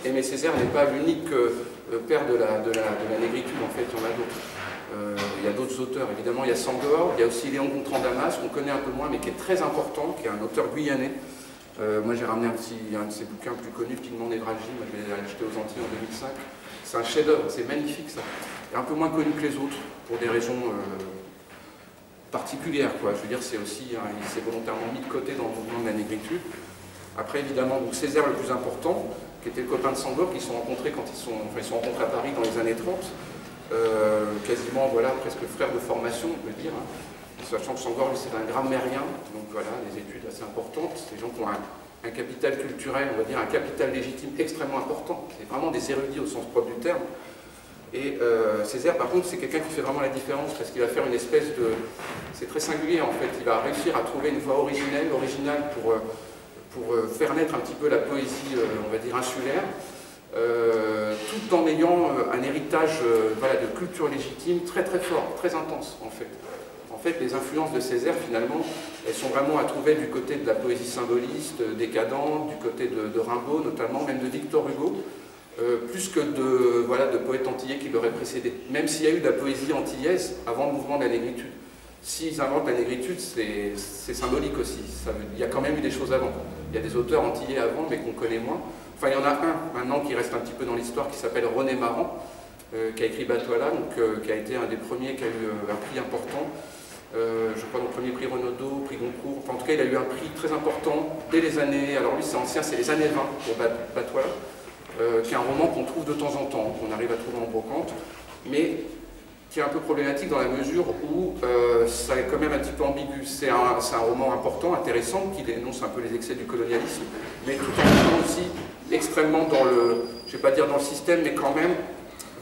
Aimé Césaire n'est pas l'unique père de la négritude, en fait, il y en a d'autres. Il y a d'autres auteurs, évidemment, il y a Sangor, il y a aussi Léon Gontran-Damas, qu'on connaît un peu moins, mais qui est très important, qui est un auteur guyanais. Moi j'ai ramené un de ses bouquins plus connus, Pigment Névralgie, moi je l'ai acheté aux Antilles en 2005. C'est un chef-d'œuvre, c'est magnifique ça. Il est un peu moins connu que les autres, pour des raisons particulières, quoi. Je veux dire, c'est aussi, hein, il s'est volontairement mis de côté dans le mouvement de la négritude. Après, évidemment, donc Césaire le plus important, qui était le copain de Sangor, qui se sont rencontrés quand ils sont rencontrés à Paris dans les années 30. Quasiment, voilà, presque frère de formation, on peut dire. Hein. Sachant que Sangor, lui, c'est un grammairien, donc voilà, des études assez importantes. C'est des gens qui ont un capital culturel, on va dire, un capital légitime extrêmement important. C'est vraiment des érudits au sens propre du terme. Et Césaire, par contre, c'est quelqu'un qui fait vraiment la différence, parce qu'il va faire une espèce de... C'est très singulier, en fait. Il va réussir à trouver une voie originale pour faire naître un petit peu la poésie, on va dire, insulaire, tout en ayant un héritage voilà, de culture légitime très très fort, très intense, en fait. En fait, les influences de Césaire, finalement, elles sont vraiment à trouver du côté de la poésie symboliste, décadente, du côté de Rimbaud, notamment, même de Victor Hugo, plus que de poètes antillais qui l'auraient précédé. Même s'il y a eu de la poésie antillaise avant le mouvement de la négritude. S'ils inventent la négritude, c'est symbolique aussi. Il y a quand même eu des choses avant. Il y a des auteurs antillais avant, mais qu'on connaît moins. Enfin, il y en a un maintenant qui reste un petit peu dans l'histoire, qui s'appelle René Maran, qui a écrit Batoila, donc, qui a été un des premiers qui a eu un prix important. Je crois, le premier prix Renaudot, prix Goncourt. Enfin, en tout cas, il a eu un prix très important dès les années... Alors lui, c'est ancien, c'est les années 20 pour Batoila, qui est un roman qu'on trouve de temps en temps, qu'on arrive à trouver en brocante, mais qui est un peu problématique dans la mesure où ça est quand même un petit peu ambigu. C'est un roman important, intéressant, qui dénonce un peu les excès du colonialisme, mais tout en étant aussi extrêmement dans le... Je ne vais pas dire dans le système, mais quand même,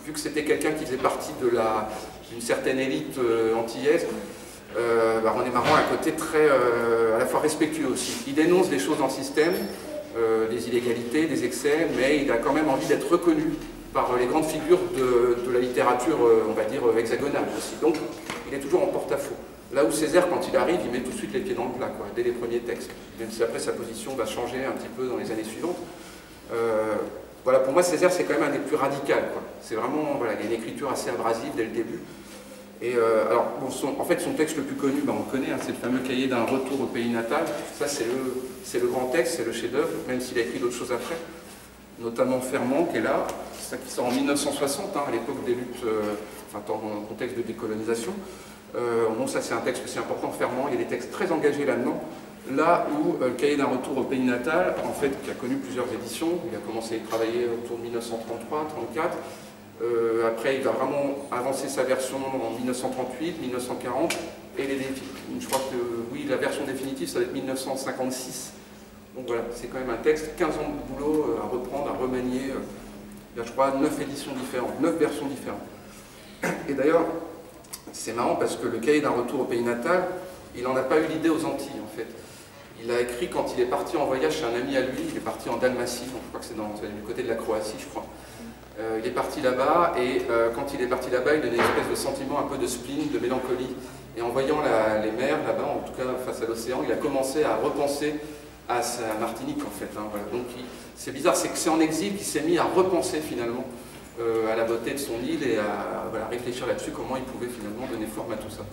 vu que c'était quelqu'un qui faisait partie d'une certaine élite antillaise, René Maran a un côté très, à la fois respectueux aussi. Il dénonce des choses dans le système, des illégalités, des excès, mais il a quand même envie d'être reconnu par les grandes figures de la littérature, on va dire, hexagonale aussi. Donc, il est toujours en porte-à-faux. Là où Césaire, quand il arrive, il met tout de suite les pieds dans le plat, quoi, dès les premiers textes. Même si après sa position va changer un petit peu dans les années suivantes. Voilà, pour moi, Césaire, c'est quand même un des plus radicaux. C'est vraiment, voilà, il y a une écriture assez abrasive dès le début. Et alors, bon, en fait, son texte le plus connu, on le connaît, hein, c'est le fameux cahier d'un retour au pays natal. Ça, c'est le grand texte, c'est le chef-d'œuvre, même s'il a écrit d'autres choses après. Notamment Fermant, qui est là, ça qui sort en 1960, hein, à l'époque des luttes, dans le contexte de décolonisation. Bon, ça, c'est un texte aussi important, Fermant, il y a des textes très engagés là-dedans. Là où le cahier d'un retour au pays natal, en fait, qui a connu plusieurs éditions, il a commencé à y travailler autour de 1933-34. Après, il va vraiment avancer sa version en 1938, 1940, et je crois que, oui, la version définitive, ça va être 1956. Donc voilà, c'est quand même un texte, 15 ans de boulot à reprendre, à remanier. Il y a, je crois, 9 éditions différentes, 9 versions différentes. Et d'ailleurs, c'est marrant parce que le cahier d'un retour au pays natal, il n'en a pas eu l'idée aux Antilles, en fait. Il a écrit quand il est parti en voyage chez un ami à lui, il est parti en Dalmatie, donc je crois que c'est du côté de la Croatie, je crois. Il est parti là-bas, et quand il est parti là-bas, il a une espèce de sentiment un peu de spleen, de mélancolie. Et en voyant les mers là-bas, en tout cas face à l'océan, il a commencé à repenser à sa Martinique, en fait. Hein, voilà. Donc c'est bizarre, c'est que c'est en exil qu'il s'est mis à repenser finalement à la beauté de son île et à réfléchir là-dessus, comment il pouvait finalement donner forme à tout ça.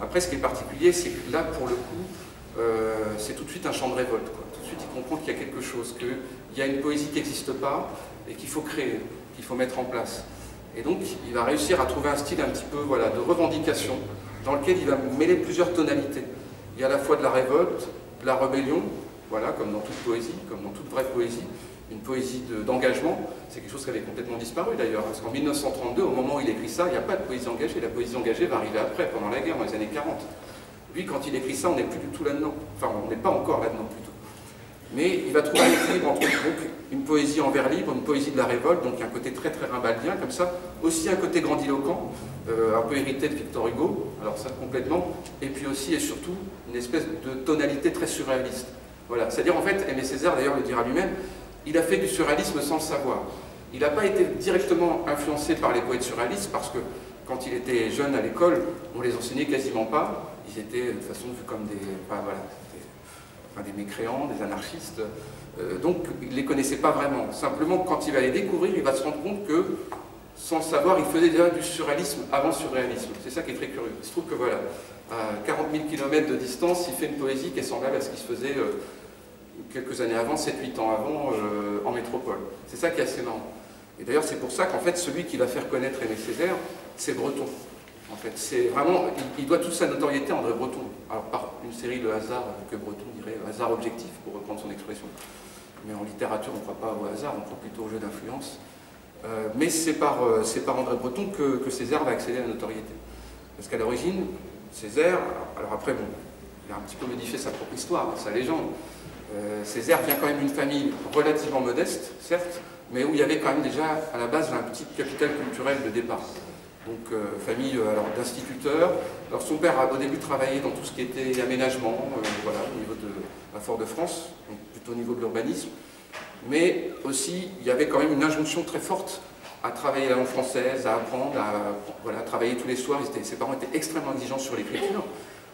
Après, ce qui est particulier, c'est que là, pour le coup, c'est tout de suite un chant de révolte, quoi. Tout de suite, il comprend qu'il y a quelque chose, qu'il y a une poésie qui n'existe pas et qu'il faut créer, qu'il faut mettre en place. Et donc, il va réussir à trouver un style un petit peu de revendication, dans lequel il va mêler plusieurs tonalités. Il y a à la fois de la révolte, de la rébellion, voilà, comme dans toute poésie, comme dans toute vraie poésie, une poésie d'engagement. C'est quelque chose qui avait complètement disparu d'ailleurs, parce qu'en 1932, au moment où il écrit ça, il n'y a pas de poésie engagée. La poésie engagée va arriver après, pendant la guerre, dans les années 40. Lui, quand il écrit ça, on n'est plus du tout là-dedans. Enfin, on n'est pas encore là-dedans, plutôt. Mais il va trouver un équilibre entre donc, une poésie en vers libre, une poésie de la révolte, donc un côté très très rimbaldien, comme ça, aussi un côté grandiloquent, un peu hérité de Victor Hugo, alors ça complètement, et puis aussi et surtout une espèce de tonalité très surréaliste. Voilà, c'est-à-dire en fait, Aimé Césaire d'ailleurs le dira lui-même, il a fait du surréalisme sans le savoir. Il n'a pas été directement influencé par les poètes surréalistes, parce que quand il était jeune à l'école, on les enseignait quasiment pas, ils étaient de toute façon vus comme des... Enfin, voilà, enfin, des mécréants, des anarchistes. Donc il ne les connaissait pas vraiment. Simplement, quand il va les découvrir, il va se rendre compte que, sans le savoir, il faisait déjà du surréalisme avant surréalisme. C'est ça qui est très curieux. Il se trouve que voilà, à 40 000 km de distance, il fait une poésie qui est semblable à ce qui se faisait quelques années avant, 7-8 ans avant, en métropole. C'est ça qui est assez marrant. Et d'ailleurs, c'est pour ça qu'en fait, celui qui va faire connaître Aimé Césaire, c'est Breton. En fait, c'est vraiment, il doit toute sa notoriété à André Breton. Alors, par une série de hasards que Breton dirait hasard objectif, pour reprendre son expression. Mais en littérature, on ne croit pas au hasard, on croit plutôt au jeu d'influence. Mais c'est par André Breton que Césaire va accéder à la notoriété. Parce qu'à l'origine, Césaire, alors après, bon, il a un petit peu modifié sa propre histoire, sa légende. Césaire vient quand même d'une famille relativement modeste, certes, mais où il y avait quand même déjà à la base un petit capital culturel de départ. Donc famille d'instituteurs. Alors son père a au début travaillé dans tout ce qui était aménagement, voilà, au niveau de la Fort-de-France, donc plutôt au niveau de l'urbanisme. Mais aussi, il y avait quand même une injonction très forte à travailler la langue française, à apprendre, à travailler tous les soirs. Ses parents étaient extrêmement exigeants sur l'écriture,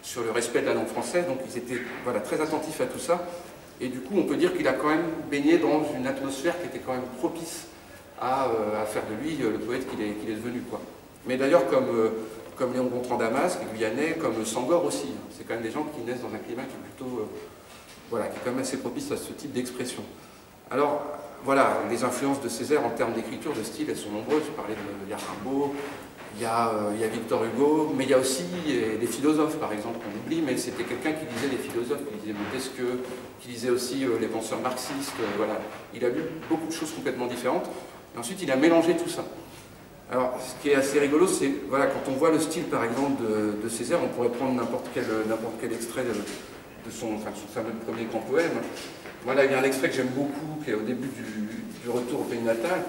sur le respect de la langue française, donc ils étaient très attentifs à tout ça. Et du coup, on peut dire qu'il a quand même baigné dans une atmosphère qui était quand même propice à faire de lui le poète qu'il est devenu, quoi. Mais d'ailleurs, comme Léon Gontran Damasque, guyanais, comme Sangor aussi. C'est quand même des gens qui naissent dans un climat qui est plutôt, qui est quand même assez propice à ce type d'expression. Alors, voilà, les influences de Césaire en termes d'écriture, de style, elles sont nombreuses. Je parlais de Rimbaud, il y a Victor Hugo, mais il y a aussi des philosophes, par exemple, on oublie, mais c'était quelqu'un qui lisait des philosophes, qui lisait Montesquieu, qui lisait aussi les penseurs marxistes, voilà. Il a lu beaucoup de choses complètement différentes, et ensuite il a mélangé tout ça. Alors, ce qui est assez rigolo, c'est, voilà, quand on voit le style, par exemple, de Césaire, on pourrait prendre n'importe quel extrait de son fameux premier grand poème. Voilà, il y a un extrait que j'aime beaucoup, qui est au début du retour au pays natal.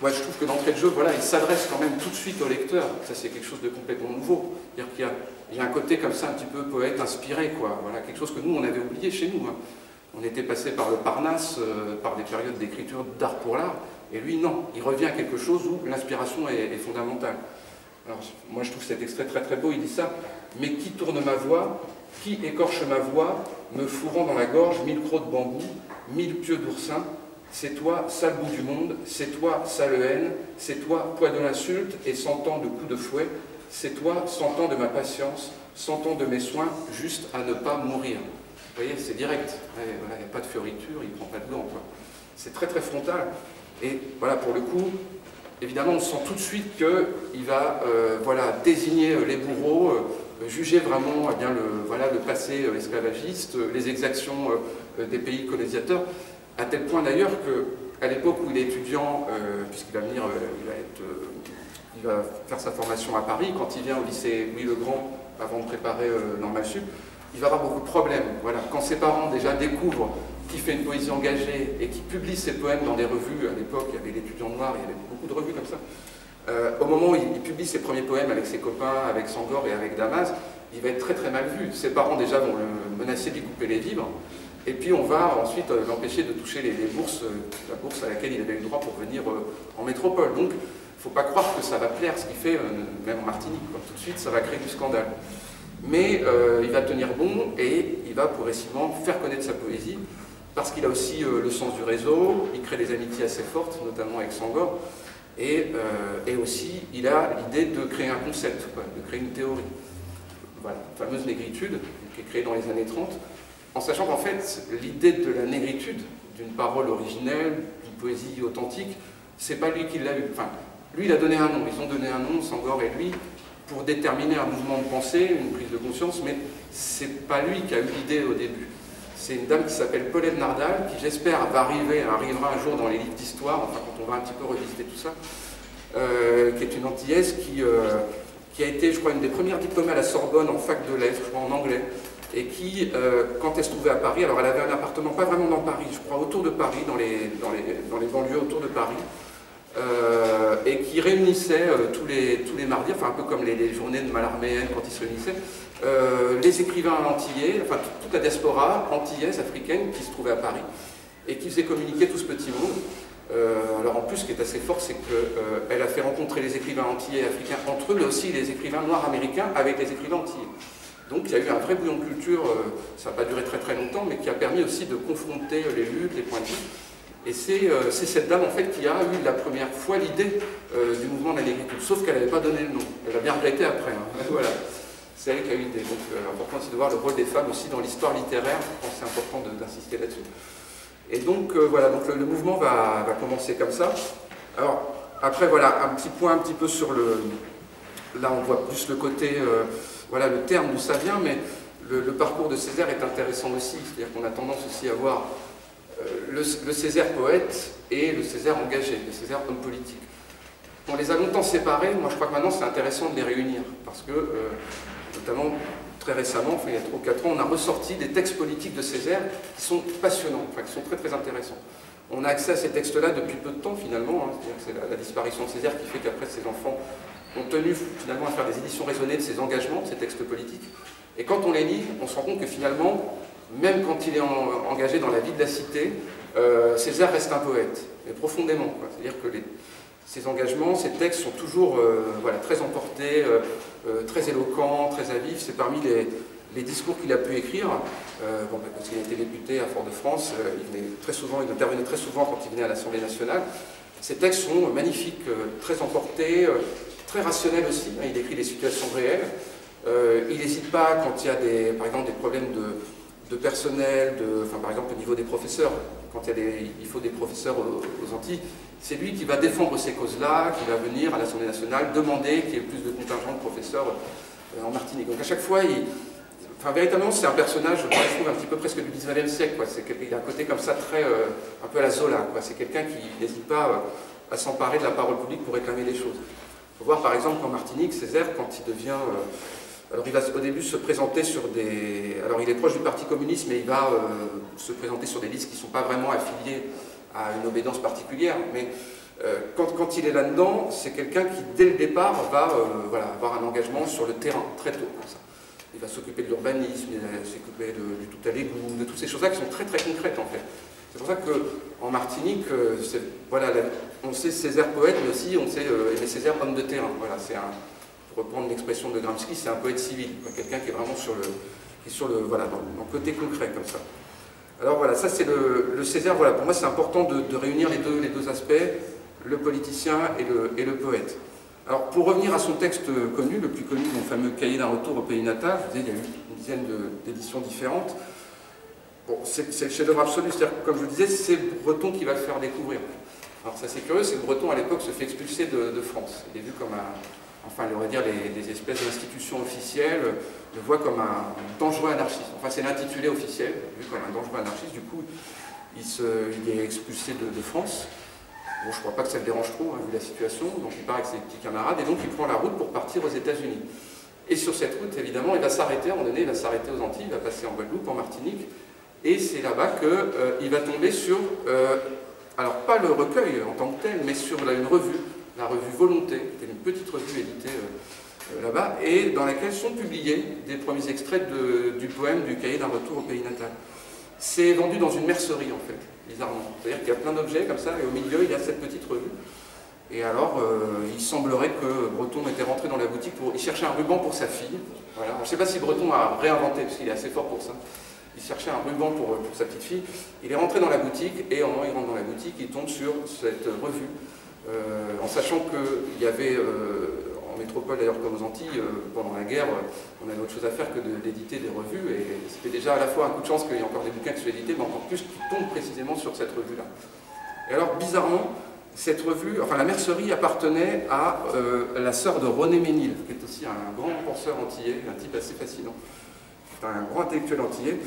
Moi, je trouve que d'entrée de jeu, voilà, il s'adresse quand même tout de suite au lecteur. Ça, c'est quelque chose de complètement nouveau. C'est-à-dire qu'il y a un côté comme ça, un petit peu poète inspiré, quoi. Voilà, quelque chose que nous, on avait oublié chez nous, hein. On était passé par le Parnasse, par des périodes d'écriture d'art pour l'art, et lui, non. Il revient à quelque chose où l'inspiration est fondamentale. Alors, moi, je trouve cet extrait très très beau. Il dit ça. « Mais qui tourne ma voix, qui écorche ma voix, me fourrant dans la gorge 1000 crocs de bambou, 1000 pieux d'oursin. C'est toi, sale bout du monde, c'est toi, sale haine, c'est toi, poids de l'insulte et 100 ans de coups de fouet, c'est toi, 100 ans de ma patience, 100 ans de mes soins, juste à ne pas mourir. » Vous voyez, c'est direct. Il n'y a pas de fioriture, il ne prend pas de gants. C'est très très frontal. Et voilà, pour le coup, évidemment, on sent tout de suite qu'il va désigner les bourreaux, juger vraiment le passé esclavagiste, les exactions des pays colonisateurs, à tel point d'ailleurs qu'à l'époque où il est étudiant, puisqu'il va venir, il va faire sa formation à Paris, quand il vient au lycée Louis le Grand, avant de préparer Normal Sup, il va avoir beaucoup de problèmes. Voilà. Quand ses parents déjà découvrent qu'il fait une poésie engagée et qu'il publie ses poèmes dans des revues, à l'époque il y avait l'Étudiant Noir, il y avait beaucoup de revues comme ça, au moment où il publie ses premiers poèmes avec ses copains, avec Sangor et avec Damas, il va être très très mal vu. Ses parents déjà vont le menacer de lui couper les vivres, et puis on va ensuite l'empêcher de toucher les bourses, la bourse à laquelle il avait eu droit pour venir en métropole. Donc il ne faut pas croire que ça va plaire ce qu'il fait, même en Martinique. Tout de suite ça va créer du scandale. Mais il va tenir bon et il va progressivement faire connaître sa poésie, parce qu'il a aussi le sens du réseau, il crée des amitiés assez fortes, notamment avec Sangor, et aussi il a l'idée de créer un concept, de créer une théorie. Voilà, la fameuse négritude, qui est créée dans les années 30, en sachant qu'en fait, l'idée de la négritude, d'une parole originelle, d'une poésie authentique, c'est pas lui qui l'a eu. Enfin, lui, il a donné un nom, ils ont donné un nom, Sangor et lui, pour déterminer un mouvement de pensée, une prise de conscience, mais c'est pas lui qui a eu l'idée au début. C'est une dame qui s'appelle Paulette Nardal, qui j'espère arrivera un jour dans les livres d'histoire, enfin quand on va un petit peu revisiter tout ça, qui est une antillaise qui a été, je crois, une des premières diplômées à la Sorbonne en fac de lettres, je crois en anglais, et qui, quand elle se trouvait à Paris, alors elle avait un appartement pas vraiment dans Paris, je crois autour de Paris, dans les banlieues autour de Paris, et qui réunissait tous les mardis, enfin un peu comme les journées de Mallarméenne quand ils se réunissaient, les écrivains antillais, enfin toute la diaspora antillaise, africaine, qui se trouvait à Paris, et qui faisait communiquer tout ce petit monde. Alors en plus, ce qui est assez fort, c'est qu'elle a fait rencontrer les écrivains antillais et africains entre eux, mais aussi les écrivains noirs américains avec les écrivains antillais. Donc il y a eu un vrai bouillon de culture, ça n'a pas duré très longtemps, mais qui a permis aussi de confronter les luttes, les points de vue. Et c'est cette dame en fait qui a eu la première fois l'idée du mouvement de la négritude, sauf qu'elle n'avait pas donné le nom. Elle a bien regretté après. Hein. Voilà. C'est elle qui a eu l'idée. Donc important aussi de voir le rôle des femmes aussi dans l'histoire littéraire. Je pense que c'est important d'insister là-dessus. Et donc voilà, donc le mouvement va commencer comme ça. Alors après voilà, un petit point un petit peu sur le... Là on voit plus le côté, voilà le terme d'où ça vient, mais le parcours de Césaire est intéressant aussi. C'est-à-dire qu'on a tendance aussi à voir le Césaire poète et le Césaire engagé, le Césaire homme politique. On les a longtemps séparés, moi je crois que maintenant c'est intéressant de les réunir, parce que, notamment très récemment, enfin, il y a 3 ou 4 ans, on a ressorti des textes politiques de Césaire qui sont passionnants, enfin, qui sont très intéressants. On a accès à ces textes-là depuis peu de temps finalement, hein, c'est-à-dire que c'est la disparition de Césaire qui fait qu'après ses enfants ont tenu finalement à faire des éditions raisonnées de ses engagements, de ses textes politiques, et quand on les lit, on se rend compte que finalement, même quand il est engagé dans la vie de la cité, Césaire reste un poète, mais profondément. C'est-à-dire que ses engagements, ses textes sont toujours voilà, très emportés, très éloquents, très à vif. C'est parmi les discours qu'il a pu écrire. Bon, parce qu'il a été député à Fort-de-France, il intervenait très souvent quand il venait à l'Assemblée nationale. Ces textes sont magnifiques, très emportés, très rationnels aussi. Il décrit des situations réelles. Il n'hésite pas quand il y a par exemple des problèmes de personnel, enfin, par exemple au niveau des professeurs, quand il faut des professeurs aux Antilles, c'est lui qui va défendre ces causes-là, qui va venir à l'Assemblée nationale demander qu'il y ait plus de contingent de professeurs en Martinique. Donc à chaque fois, enfin, véritablement c'est un personnage, je trouve, un petit peu presque du 19e siècle. Il a un côté comme ça très, un peu à la Zola. C'est quelqu'un qui n'hésite pas à s'emparer de la parole publique pour réclamer les choses. Il faut voir par exemple qu'en Martinique, Césaire, quand il devient... alors il va au début se présenter sur des... Alors il est proche du Parti communiste, mais il va se présenter sur des listes qui ne sont pas vraiment affiliées à une obédience particulière. Mais quand il est là-dedans, c'est quelqu'un qui, dès le départ, va voilà, avoir un engagement sur le terrain, très tôt. Comme ça. Il va s'occuper de l'urbanisme, il va s'occuper du tout à l'égout, de toutes ces choses-là qui sont très concrètes en fait. C'est pour ça qu'en Martinique, voilà, on sait Césaire poète, mais aussi on sait Aimé Césaire homme de terrain. Voilà, pour reprendre l'expression de Gramsci, c'est un poète civil, quelqu'un qui est vraiment voilà, dans le côté concret comme ça. Alors voilà, ça c'est le Césaire, voilà, pour moi c'est important de réunir les deux aspects, le politicien et le poète. Alors pour revenir à son texte connu, le plus connu, mon fameux cahier d'un retour au pays natal, je vous disais, il y a eu une dizaine d'éditions différentes. Bon, c'est le chef-d'œuvre absolu, c'est-à-dire, comme je vous disais, c'est Breton qui va le faire découvrir. Alors ça c'est curieux, c'est que Breton à l'époque se fait expulser de France. Il est vu comme enfin, on va dire des espèces d'institutions officielles le voient comme un dangereux anarchiste. Enfin, c'est l'intitulé officiel, vu comme un dangereux anarchiste. Du coup, il est expulsé de France. Bon, je ne crois pas que ça le dérange trop, hein, vu la situation. Donc, il part avec ses petits camarades et donc il prend la route pour partir aux États-Unis. Et sur cette route, évidemment, il va s'arrêter. À un moment donné, il va s'arrêter aux Antilles, il va passer en Guadeloupe, en Martinique. Et c'est là-bas qu'il va tomber sur, alors pas le recueil en tant que tel, mais sur une revue. La revue Volonté, qui est une petite revue éditée là-bas, et dans laquelle sont publiés des premiers extraits du poème du cahier d'un retour au pays natal. C'est vendu dans une mercerie, en fait, bizarrement. C'est-à-dire qu'il y a plein d'objets comme ça, et au milieu, il y a cette petite revue. Et alors, il semblerait que Breton était rentré dans la boutique il cherchait un ruban pour sa fille. Voilà. Je ne sais pas si Breton a réinventé, parce qu'il est assez fort pour ça. Il cherchait un ruban pour sa petite fille. Il est rentré dans la boutique, et au moment où il rentre dans la boutique, il tombe sur cette revue. En sachant qu'il y avait, en métropole d'ailleurs comme aux Antilles, pendant la guerre, on avait autre chose à faire que d'éditer des revues, et c'était déjà à la fois un coup de chance qu'il y ait encore des bouquins qui soient édités, mais encore plus qu'ils tombent précisément sur cette revue-là. Et alors, bizarrement, cette revue, enfin la mercerie appartenait à la sœur de René Ménil, qui est aussi un grand penseur antillais, un type assez fascinant. C'est un grand intellectuel antillais.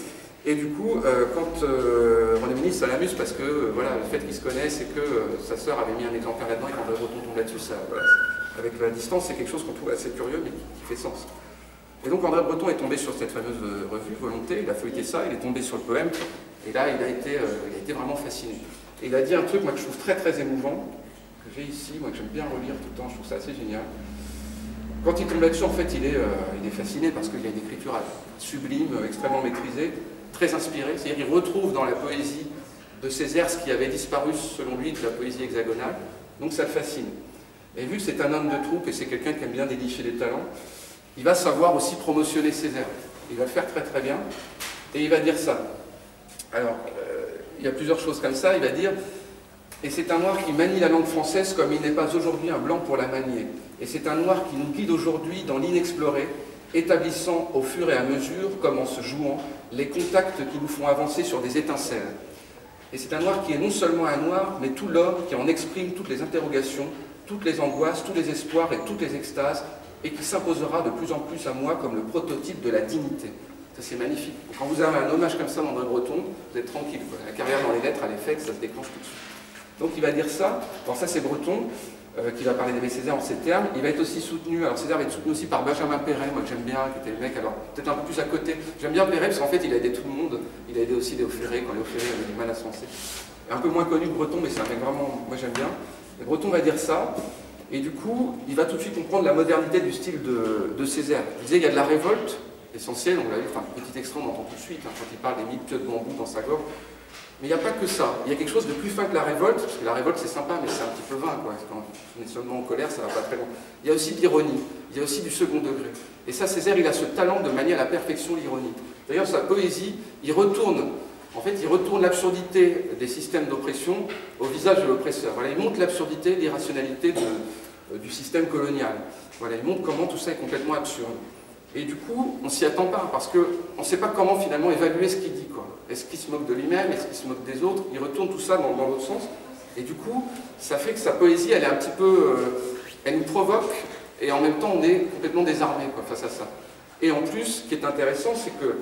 Et du coup, quand René Ménil, ça l'amuse parce que voilà, le fait qu'ils se connaissent et que sa sœur avait mis un exemplaire là-dedans et quand Breton tombe là-dessus, voilà, avec la distance, c'est quelque chose qu'on trouve assez curieux mais qui fait sens. Et donc André Breton est tombé sur cette fameuse revue Volonté, il a feuilleté ça, il est tombé sur le poème, et là il a été vraiment fasciné. Et il a dit un truc moi, que je trouve très émouvant, que j'ai ici, moi que j'aime bien relire tout le temps, je trouve ça assez génial. Quand il tombe là-dessus, en fait, il est fasciné parce qu'il y a une écriture sublime, extrêmement maîtrisée, très inspiré, c'est-à-dire qu'il retrouve dans la poésie de Césaire ce qui avait disparu selon lui de la poésie hexagonale, donc ça le fascine. Et vu que c'est un homme de troupe et c'est quelqu'un qui aime bien dénicher des talents, il va savoir aussi promotionner Césaire. Il va le faire très très bien, et il va dire ça. Alors, il y a plusieurs choses comme ça, il va dire « Et c'est un noir qui manie la langue française comme il n'est pas aujourd'hui un blanc pour la manier. Et c'est un noir qui nous guide aujourd'hui dans l'inexploré, établissant au fur et à mesure, comme en se jouant, les contacts qui nous font avancer sur des étincelles. Et c'est un noir qui est non seulement un noir, mais tout l'homme qui en exprime toutes les interrogations, toutes les angoisses, tous les espoirs et toutes les extases, et qui s'imposera de plus en plus à moi comme le prototype de la dignité. » Ça, c'est magnifique. Quand vous avez un hommage comme ça d'André Breton, vous êtes tranquille. La carrière dans les lettres, elle est faite, ça se déclenche tout de suite. Donc il va dire ça. Alors ça, c'est Breton, qui va parler d'Aimé Césaire en ces termes. Il va être aussi soutenu, alors Césaire va être soutenu aussi par Benjamin Péret, moi que j'aime bien, qui était le mec, alors peut-être un peu plus à côté. J'aime bien Péret parce qu'en fait, il a aidé tout le monde. Il a aidé aussi Léo Ferré, quand Léo Ferré avait du mal à se lancer. Un peu moins connu que Breton, mais c'est un mec vraiment, moi j'aime bien. Et Breton va dire ça. Et du coup, il va tout de suite comprendre la modernité du style de Césaire. Il disait, il y a de la révolte, essentielle, on l'a vu, enfin, petit extrait, on entend tout de suite, hein, quand il parle des 1000 pieux de bambou dans sa gorge. Mais il n'y a pas que ça. Il y a quelque chose de plus fin que la révolte, parce que la révolte c'est sympa, mais c'est un petit peu vain, quoi. Quand on est seulement en colère, ça va pas très loin. Il y a aussi de l'ironie, il y a aussi du second degré. Et ça, Césaire, il a ce talent de manier à la perfection l'ironie. D'ailleurs, sa poésie, il retourne l'absurdité des systèmes d'oppression au visage de l'oppresseur. Voilà, il montre l'absurdité, l'irrationalité du système colonial. Voilà, il montre comment tout ça est complètement absurde. Et du coup, on s'y attend pas, parce qu'on ne sait pas comment finalement évaluer ce qu'il dit. Est-ce qu'il se moque de lui-même? Est-ce qu'il se moque des autres? Il retourne tout ça dans l'autre sens. Et du coup, ça fait que sa poésie, elle est un petit peu... elle nous provoque, et en même temps, on est complètement désarmé face à ça. Et en plus, ce qui est intéressant, c'est que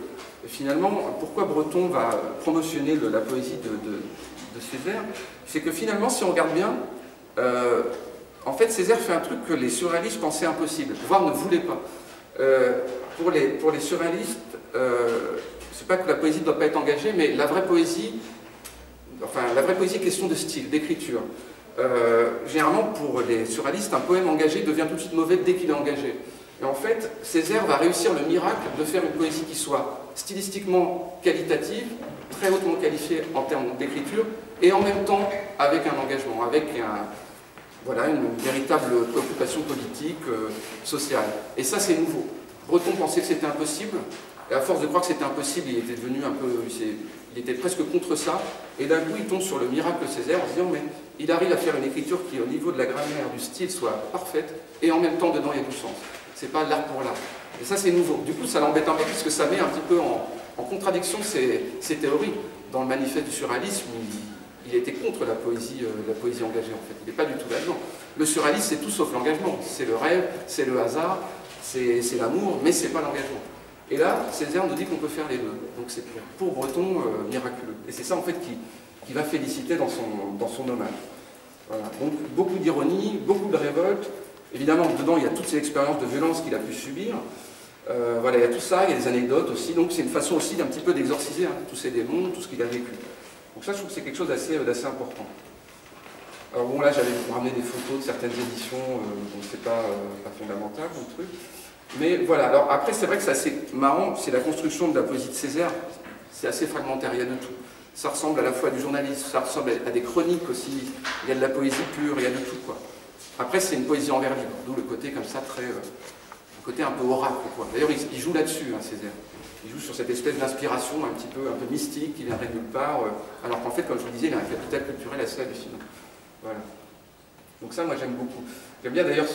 finalement, pourquoi Breton va promotionner la poésie de Césaire? C'est que finalement, si on regarde bien, en fait, Césaire fait un truc que les surréalistes pensaient impossible, voire ne voulaient pas. Pour les surréalistes, c'est pas que la poésie ne doit pas être engagée, mais la vraie poésie est question de style, d'écriture. Généralement, pour les surréalistes, un poème engagé devient tout de suite mauvais dès qu'il est engagé. Et en fait, Césaire va réussir le miracle de faire une poésie qui soit stylistiquement qualitative, très hautement qualifiée en termes d'écriture, et en même temps avec un engagement, avec une véritable préoccupation politique, sociale. Et ça, c'est nouveau. Breton pensait que c'était impossible, et à force de croire que c'était impossible, il était devenu un peu... il était presque contre ça, et d'un coup, il tombe sur le miracle Césaire en se disant, mais il arrive à faire une écriture qui, au niveau de la grammaire, du style, soit parfaite, et en même temps, dedans, il y a du sens. C'est pas l'art pour l'art. Et ça, c'est nouveau. Du coup, ça l'embête un peu, puisque ça met un petit peu en contradiction ces théories. Dans le manifeste du surréalisme, il était contre la poésie engagée, en fait. Il n'est pas du tout là-dedans. Le surréalisme, c'est tout sauf l'engagement. C'est le rêve, c'est le hasard, c'est l'amour, mais c'est pas l'engagement. Et là, Césaire nous dit qu'on peut faire les deux. Donc c'est pour Breton miraculeux. Et c'est ça, en fait, qui va féliciter dans son hommage. Voilà. Donc beaucoup d'ironie, beaucoup de révolte. Évidemment, dedans, il y a toutes ces expériences de violence qu'il a pu subir. Voilà, il y a tout ça, il y a des anecdotes aussi. Donc c'est une façon aussi d'un petit peu d'exorciser tous ces démons, tout ce qu'il a vécu. Donc ça, je trouve que c'est quelque chose d'assez important. Alors bon, là, j'avais ramené des photos de certaines éditions, donc c'est pas fondamental, le truc. Mais voilà, alors après, c'est vrai que c'est assez marrant, c'est la construction de la poésie de Césaire, c'est assez fragmentaire, il y a de tout. Ça ressemble à la fois à du journalisme, ça ressemble à des chroniques aussi, il y a de la poésie pure, il y a de tout, quoi. Après, c'est une poésie en vers libre, d'où le côté comme ça, très... le côté un peu oracle, quoi. D'ailleurs, il joue là-dessus, Césaire. Il joue sur cette espèce d'inspiration un peu mystique, qui viendrait de nulle part, alors qu'en fait, comme je vous disais, il a un capital culturel assez hallucinant. Voilà. Donc ça, moi, j'aime beaucoup. J'aime bien d'ailleurs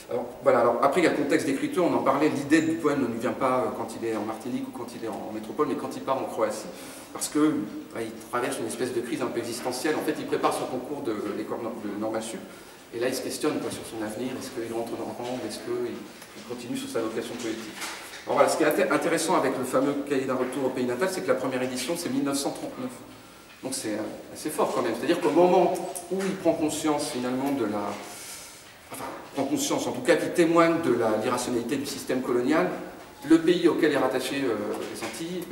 Alors, voilà, alors après il y a le contexte d'écriture, on en parlait, l'idée du poème ne lui vient pas quand il est en Martinique ou quand il est en métropole, mais quand il part en Croatie, parce qu'il traverse une espèce de crise un peu existentielle. En fait, il prépare son concours de l'école de Normal Sup, et là il se questionne sur son avenir, est-ce qu'il rentre dans le rang, est-ce qu'il continue sur sa vocation poétique. Alors voilà, ce qui est intéressant avec le fameux cahier d'un retour au pays natal, c'est que la première édition c'est 1939. Donc c'est assez fort quand même, c'est-à-dire qu'au moment où il prend conscience finalement prend conscience, en tout cas qui témoigne de l'irrationalité du système colonial, le pays auquel est rattaché les Antilles,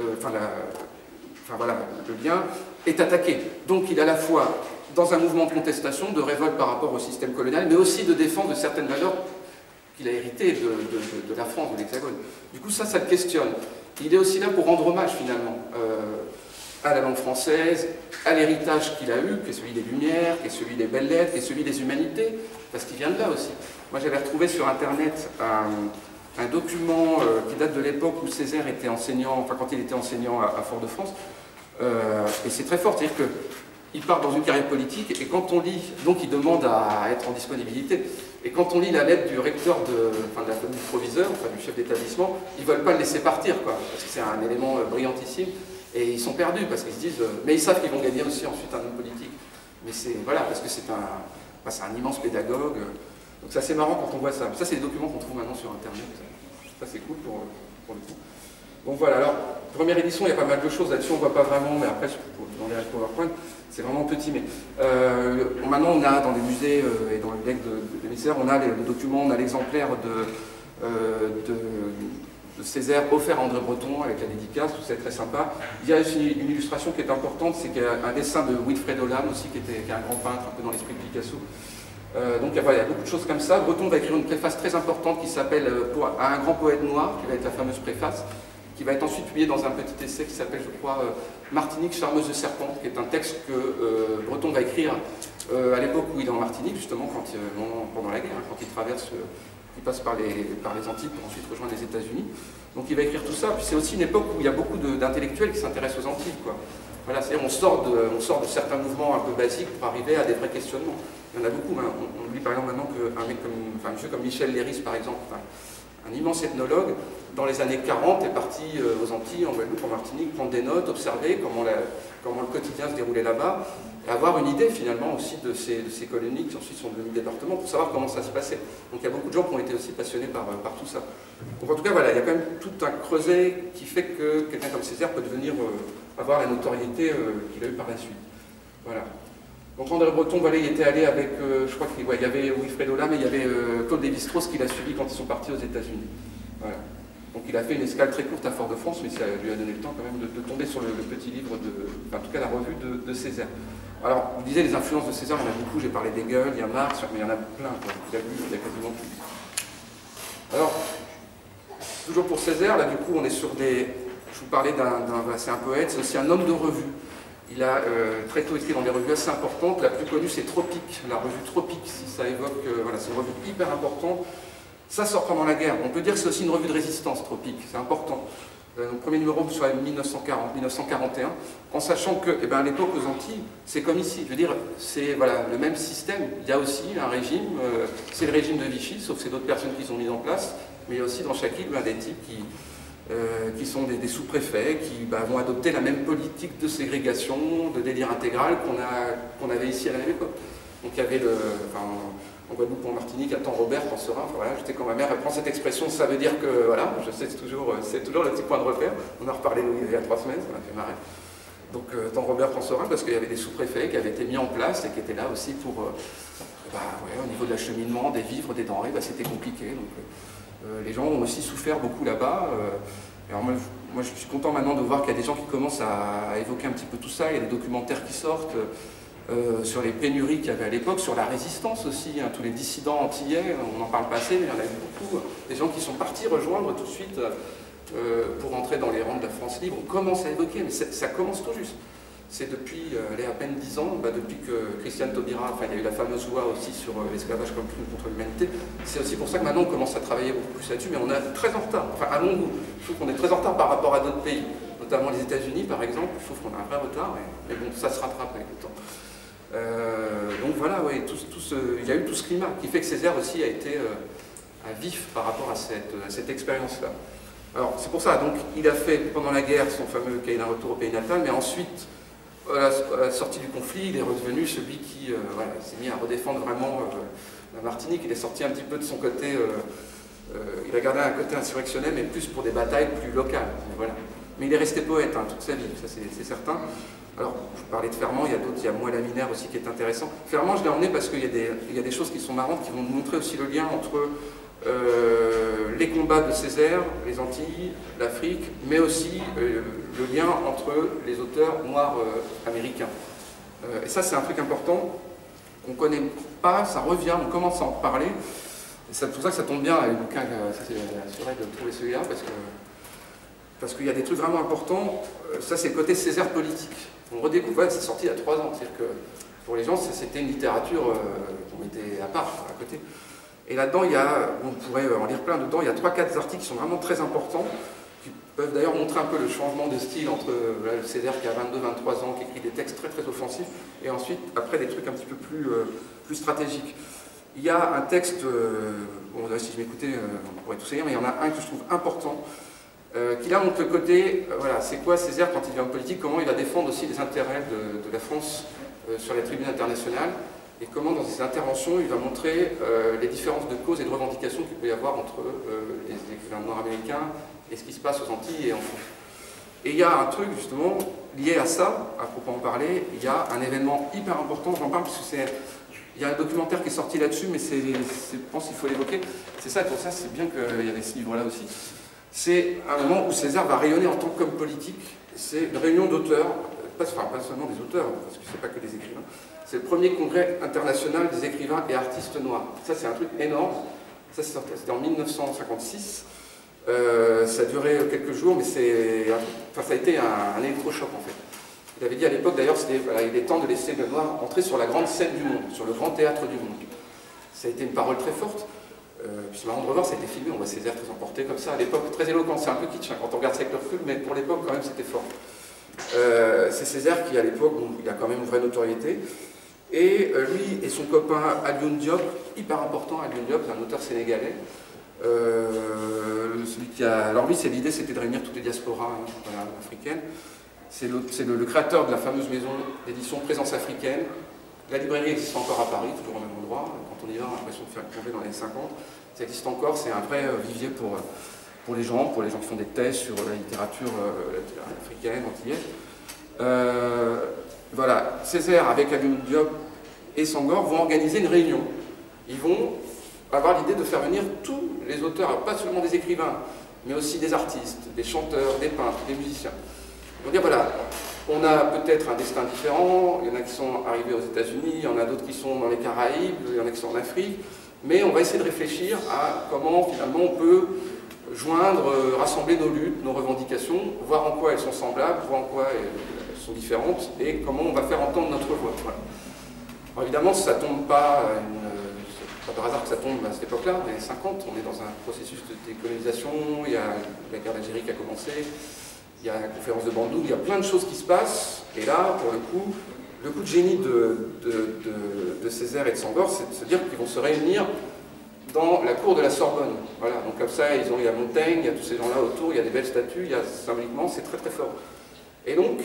le lien, est attaqué. Donc il est à la fois dans un mouvement de contestation, de révolte par rapport au système colonial, mais aussi de défense de certaines valeurs qu'il a héritées de la France, de l'Hexagone. Du coup, ça le questionne. Il est aussi là pour rendre hommage, finalement, à la langue française, à l'héritage qu'il a eu, qui est celui des Lumières, qui est celui des Belles-Lettres, qui est celui des Humanités, parce qu'il vient de là aussi. Moi, j'avais retrouvé sur Internet un document qui date de l'époque où Césaire était enseignant, enfin quand il était enseignant à Fort-de-France, et c'est très fort, c'est-à-dire qu'il part dans une carrière politique, et quand on lit, donc il demande à être en disponibilité, et quand on lit la lettre du recteur de la famille proviseur, enfin du chef d'établissement, ils ne veulent pas le laisser partir, quoi, parce que c'est un élément brillantissime, et ils sont perdus, parce qu'ils se disent, mais ils savent qu'ils vont gagner aussi ensuite un homme politique. Mais c'est, voilà, parce que c'est un immense pédagogue, donc c'est assez marrant quand on voit ça. Ça, c'est des documents qu'on trouve maintenant sur Internet, ça c'est cool pour le coup. Donc voilà, alors, première édition, il y a pas mal de choses là-dessus, on ne voit pas vraiment, mais après, pour demander à le PowerPoint, c'est vraiment petit. Mais maintenant, on a dans les musées et dans le legs de ministère, on a le document, on a l'exemplaire de Césaire offert à André Breton avec la dédicace, tout ça est très sympa. Il y a une illustration qui est importante, c'est qu'il y a un dessin de Wilfred Olam aussi, qui est un grand peintre, un peu dans l'esprit de Picasso. Donc voilà, il y a beaucoup de choses comme ça. Breton va écrire une préface très importante qui s'appelle à un grand poète noir, qui va être la fameuse préface, qui va être ensuite publiée dans un petit essai qui s'appelle, je crois, Martinique, charmeuse de serpent, qui est un texte que Breton va écrire à l'époque où il est en Martinique, justement, pendant la guerre, quand il traverse, il passe par les Antilles pour ensuite rejoindre les États-Unis. Donc il va écrire tout ça. Puis c'est aussi une époque où il y a beaucoup d'intellectuels qui s'intéressent aux Antilles, quoi. Voilà, c'est-à-dire on sort de certains mouvements un peu basiques pour arriver à des vrais questionnements. Il y en a beaucoup. Hein. On oublie par exemple maintenant un monsieur comme Michel Léris, par exemple, un immense ethnologue, dans les années 40, est parti aux Antilles, en Guadeloupe, en Martinique, prendre des notes, observer comment le quotidien se déroulait là-bas, et avoir une idée finalement aussi de ces colonies qui ensuite sont devenues départements, pour savoir comment ça se passait. Donc il y a beaucoup de gens qui ont été aussi passionnés par tout ça. Donc en tout cas, voilà, il y a quand même tout un creuset qui fait que quelqu'un comme Césaire peut devenir, avoir la notoriété qu'il a eue par la suite. Voilà. Donc André Breton, voilà, il était allé avec, je crois qu'il y avait Wilfred Olam, mais il y avait Claude Lévi-Strauss qui l'a suivi quand ils sont partis aux États-Unis. Voilà. Donc il a fait une escale très courte à Fort-de-France, mais ça lui a donné le temps quand même de tomber sur le petit livre, en tout cas la revue de Césaire. Alors, vous disiez les influences de Césaire, il y en a beaucoup, j'ai parlé d'Hegel, il y a Marx, mais il y en a plein, quoi. Il y a quasiment tout. Alors, toujours pour Césaire, là du coup on est sur je vous parlais c'est un poète, c'est aussi un homme de revue. Il a très tôt écrit dans des revues assez importantes. La plus connue, c'est Tropique, la revue Tropique, si ça évoque. Voilà, c'est une revue hyper importante. Ça sort pendant la guerre. On peut dire que c'est aussi une revue de résistance, Tropique, c'est important. Le premier numéro soit 1941, en sachant que, à l'époque aux Antilles, c'est comme ici. Je veux dire, c'est voilà, le même système. Il y a aussi un régime, c'est le régime de Vichy, sauf que c'est d'autres personnes qui sont mises en place, mais il y a aussi dans chaque île des types qui sont des sous-préfets, qui vont adopter la même politique de ségrégation, de délire intégral qu'on avait ici à la même époque. Donc il y avait en Guadeloupe, en Martinique, à temps Robert, en Serein, voilà, j'étais quand ma mère, elle prend cette expression, ça veut dire que, voilà, je sais, c'est toujours le petit point de repère. On a reparlé il y a 3 semaines, ça m'a fait marrer. Donc temps Robert, en Serein, parce qu'il y avait des sous-préfets qui avaient été mis en place et qui étaient là aussi pour, au niveau de l'acheminement, des vivres, des denrées, c'était compliqué. Donc, les gens ont aussi souffert beaucoup là-bas. Alors moi, je suis content maintenant de voir qu'il y a des gens qui commencent à évoquer un petit peu tout ça. Il y a des documentaires qui sortent sur les pénuries qu'il y avait à l'époque, sur la résistance aussi. Hein, tous les dissidents antillais, on n'en parle pas assez, mais il y en a eu beaucoup. Des gens qui sont partis rejoindre tout de suite pour entrer dans les rangs de la France libre. On commence à évoquer, mais ça commence tout juste. C'est depuis à peine 10 ans, depuis que Christiane Taubira, il y a eu la fameuse loi aussi sur l'esclavage comme crime contre l'humanité. C'est aussi pour ça que maintenant on commence à travailler beaucoup plus là-dessus, mais on est très en retard, à long goût. Je trouve qu'on est très en retard par rapport à d'autres pays, notamment les États-Unis par exemple. Je trouve qu'on a un vrai retard, mais bon, ça se rattrape avec le temps. Donc voilà, ouais, il y a eu tout ce climat qui fait que Césaire aussi a été vif par rapport à cette expérience-là. Alors c'est pour ça, donc il a fait pendant la guerre son fameux cahier d'un retour au pays natal, mais ensuite, à la sortie du conflit, il est redevenu celui qui s'est mis à redéfendre vraiment la Martinique. Il est sorti un petit peu de son côté, il a gardé un côté insurrectionnel, mais plus pour des batailles plus locales. Voilà. Mais il est resté poète toute sa vie, ça c'est certain. Alors, je parlais de Fermant, il y a d'autres, il y a Moi Laminaire aussi qui est intéressant. Fermant, je l'ai emmené parce qu'il y a des choses qui sont marrantes, qui vont nous montrer aussi le lien entre les combats de Césaire, les Antilles, l'Afrique, mais aussi le lien entre les auteurs noirs américains. Et ça, c'est un truc important qu'on ne connaît pas, ça revient, on commence à en parler. C'est pour ça que ça tombe bien, le bouquin, ça c'est assuré de trouver celui-là, parce qu'il y a des trucs vraiment importants. Ça, c'est le côté Césaire politique. On redécouvre, c'est sorti il y a 3 ans, c'est-à-dire que pour les gens, c'était une littérature qu'on mettait à part, à côté. Et là-dedans, on pourrait en lire plein dedans, il y a 3-4 articles qui sont vraiment très importants, qui peuvent d'ailleurs montrer un peu le changement de style entre le Césaire qui a 22-23 ans, qui écrit des textes très très offensifs, et ensuite, après, des trucs un petit peu plus stratégiques. Il y a un texte, bon, si je m'écoutais, on pourrait tous lire, mais il y en a un que je trouve important, qui là montre le côté, voilà, c'est quoi Césaire quand il vient en politique, comment il va défendre aussi les intérêts de la France sur les tribunes internationales, et comment dans ses interventions il va montrer les différences de causes et de revendications qu'il peut y avoir entre les écrivains nord-américains et ce qui se passe aux Antilles et en France. Et il y a un truc justement lié à ça, à proprement parler, il y a un événement hyper important, j'en parle parce que il y a un documentaire qui est sorti là-dessus, mais je pense qu'il faut l'évoquer, c'est ça, et pour ça c'est bien qu'il y avait ce livre-là aussi. C'est un moment où Césaire va rayonner en tant qu'homme politique, c'est une réunion d'auteurs, pas seulement des auteurs, parce que c'est pas que des écrivains, c'est le premier congrès international des écrivains et artistes noirs. Ça c'est un truc énorme, ça c'était en 1956, ça a duré quelques jours, mais ça a été un électrochoc en fait. Il avait dit à l'époque d'ailleurs, voilà, il est temps de laisser le noir entrer sur la grande scène du monde, sur le grand théâtre du monde. Ça a été une parole très forte. Puis c'est marrant de revoir, ça a été filmé, on voit Césaire très emporté comme ça, à l'époque, très éloquent, c'est un peu kitsch hein, quand on regarde ça avec le recul, mais pour l'époque quand même c'était fort. C'est Césaire qui à l'époque, bon, il a quand même une vraie notoriété, et lui et son copain Alioune Diop, hyper important, Alioune Diop, c'est un auteur sénégalais, alors lui l'idée c'était de réunir toutes les diasporas hein, voilà, africaines, c'est le créateur de la fameuse maison d'édition Présence africaine. La librairie existe encore à Paris, toujours au même endroit. Quand on y va, on a l'impression de faire tomber dans les années 50. Ça existe encore, c'est un vrai vivier pour les gens qui font des thèses sur la littérature africaine, antillaise. Voilà, Césaire avec Alioune Diop et Senghor vont organiser une réunion. Ils vont avoir l'idée de faire venir tous les auteurs, alors pas seulement des écrivains, mais aussi des artistes, des chanteurs, des peintres, des musiciens. Ils vont dire voilà, on a peut-être un destin différent, il y en a qui sont arrivés aux États-Unis, il y en a d'autres qui sont dans les Caraïbes, il y en a qui sont en Afrique, mais on va essayer de réfléchir à comment finalement on peut joindre, rassembler nos luttes, nos revendications, voir en quoi elles sont semblables, voir en quoi elles sont différentes, et comment on va faire entendre notre voix. Voilà. Alors évidemment, ça ne tombe pas, c'est pas par hasard que ça tombe à cette époque-là, dans les années 50, on est dans un processus de décolonisation, il y a la guerre d'Algérie qui a commencé, il y a la conférence de Bandung, il y a plein de choses qui se passent, et là, pour le coup de génie de Césaire et de Senghor, c'est de se dire qu'ils vont se réunir dans la cour de la Sorbonne. Voilà, donc comme ça, il y a Montaigne, il y a tous ces gens-là autour, il y a des belles statues, il y a symboliquement, c'est très très fort. Et donc,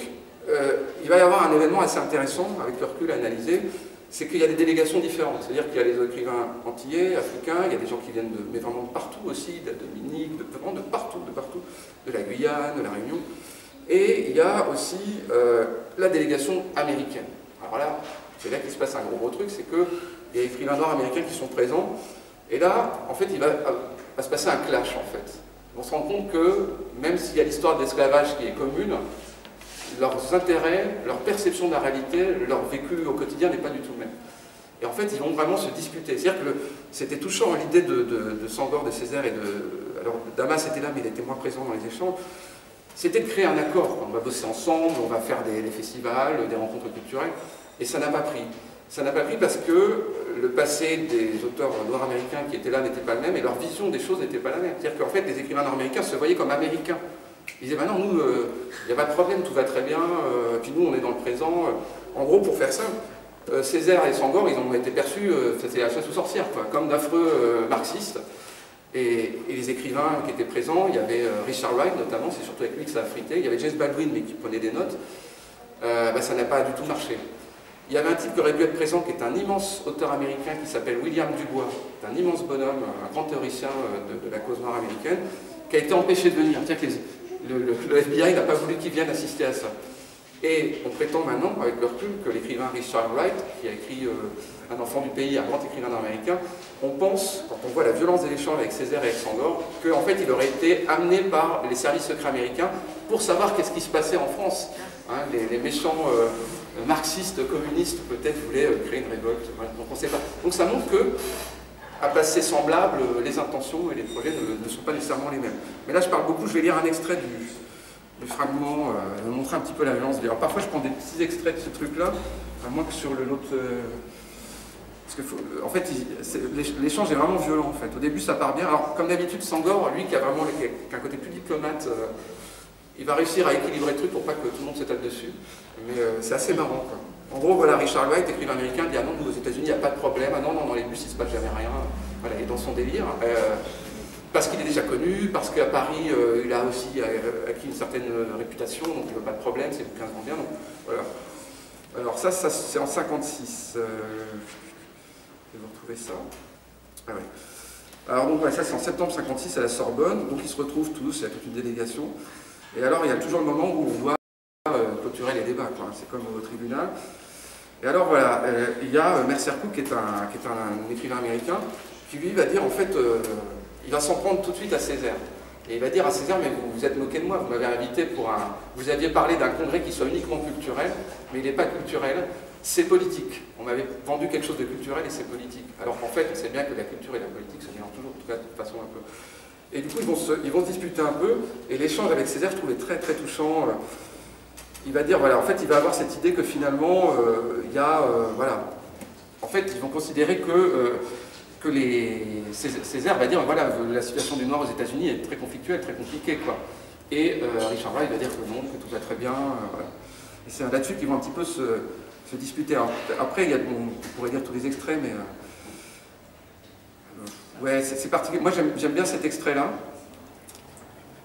il va y avoir un événement assez intéressant, avec le recul à analyser, c'est qu'il y a des délégations différentes, c'est-à-dire qu'il y a les écrivains antillais, africains, il y a des gens qui viennent mais vraiment de partout aussi, de Dominique, vraiment de partout, de la Guyane, de la Réunion, et il y a aussi la délégation américaine. Alors là, c'est là qu'il se passe un gros truc, c'est qu'il y a des écrivains noirs américains qui sont présents, et là, en fait, il va se passer un clash, en fait. On se rend compte que, même s'il y a l'histoire de l'esclavage qui est commune, leurs intérêts, leur perception de la réalité, leur vécu au quotidien n'est pas du tout le même. Et en fait, ils vont vraiment se disputer. C'est-à-dire que c'était touchant l'idée de Senghor, de Césaire et de... Alors, Damas était là, mais il était moins présent dans les échanges. C'était de créer un accord. On va bosser ensemble, on va faire des festivals, des rencontres culturelles. Et ça n'a pas pris. Ça n'a pas pris parce que le passé des auteurs noirs américains qui étaient là n'était pas le même et leur vision des choses n'était pas la même. C'est-à-dire qu'en fait, les écrivains nord-américains se voyaient comme américains. Ils disaient, bah non, nous, il n'y a pas de problème, tout va très bien, puis nous, on est dans le présent. En gros, pour faire simple, Césaire et Senghor, ils ont été perçus, c'était la chasse aux sorcières, quoi, comme d'affreux marxistes. Et les écrivains qui étaient présents, il y avait Richard Wright notamment, c'est surtout avec lui que ça a frité, il y avait James Baldwin, mais qui prenait des notes, bah, ça n'a pas du tout marché. Il y avait un type qui aurait dû être présent, qui est un immense auteur américain qui s'appelle William Dubois, un immense bonhomme, un grand théoricien de la cause noire américaine, qui a été empêché de venir. Le FBI n'a pas voulu qu'il vienne assister à ça. Et on prétend maintenant, avec le recul, que l'écrivain Richard Wright, qui a écrit Un enfant du pays, un grand écrivain nord-américain, on pense, quand on voit la violence des échanges avec Césaire et avec Senghor, qu'en fait il aurait été amené par les services secrets américains pour savoir qu'est-ce qui se passait en France. Hein, les méchants marxistes, communistes, peut-être voulaient créer une révolte. Voilà, donc on ne sait pas. Donc ça montre que, à passer semblable, les intentions et les projets ne sont pas nécessairement les mêmes. Mais là je parle beaucoup, je vais lire un extrait du fragment, montrer un petit peu la violence. Alors parfois je prends des petits extraits de ce truc-là, à moins que sur l'autre... parce que en fait, l'échange est vraiment violent, en fait. Au début, ça part bien. Alors, comme d'habitude, Sangor, lui, qui a vraiment un côté plus diplomate, il va réussir à équilibrer le truc pour pas que tout le monde se tape dessus. Mais c'est assez marrant, quoi. En gros, voilà, Richard Wright, écrivain américain, dit « Ah non, nous, aux États-Unis, il n'y a pas de problème. Ah non, non, dans les bus, il ne se passe jamais rien. » Voilà, il est dans son délire. Parce qu'il est déjà connu, parce qu'à Paris, il a aussi acquis une certaine réputation, donc il ne veut pas de problème, ses bouquins se vendent bien. Donc, voilà. Alors ça c'est en 56. Je vais vous retrouver ça. Ah ouais. Alors donc, ouais, ça c'est en septembre 56 à la Sorbonne. Donc ils se retrouvent tous, il y a toute une délégation. Et alors il y a toujours le moment où on doit clôturer les débats, c'est comme au tribunal. Et alors voilà, il y a Mercer Cook qui est un écrivain américain qui lui va dire en fait, il va s'en prendre tout de suite à Césaire. Et il va dire à Césaire, mais vous vous êtes moqué de moi, vous m'avez invité pour un... Vous aviez parlé d'un congrès qui soit uniquement culturel, mais il n'est pas culturel, c'est politique. On m'avait vendu quelque chose de culturel et c'est politique. Alors qu'en fait, on sait bien que la culture et la politique se mélangent toujours, en tout cas de façon un peu... Et du coup, ils vont se disputer un peu, et l'échange avec Césaire, je trouvais très très touchant. Il va dire, voilà, en fait, il va avoir cette idée que finalement, il y a... voilà. En fait, ils vont considérer que Césaire va dire, voilà, la situation du Noir aux États-Unis est très conflictuelle, très compliquée, quoi. Et Richard Wright va dire que non, que tout va très bien. Voilà. Et c'est là-dessus qu'ils vont un petit peu se disputer. Alors, après, il y a, on pourrait dire tous les extraits, mais... ouais, c'est particulier. Moi, j'aime bien cet extrait-là.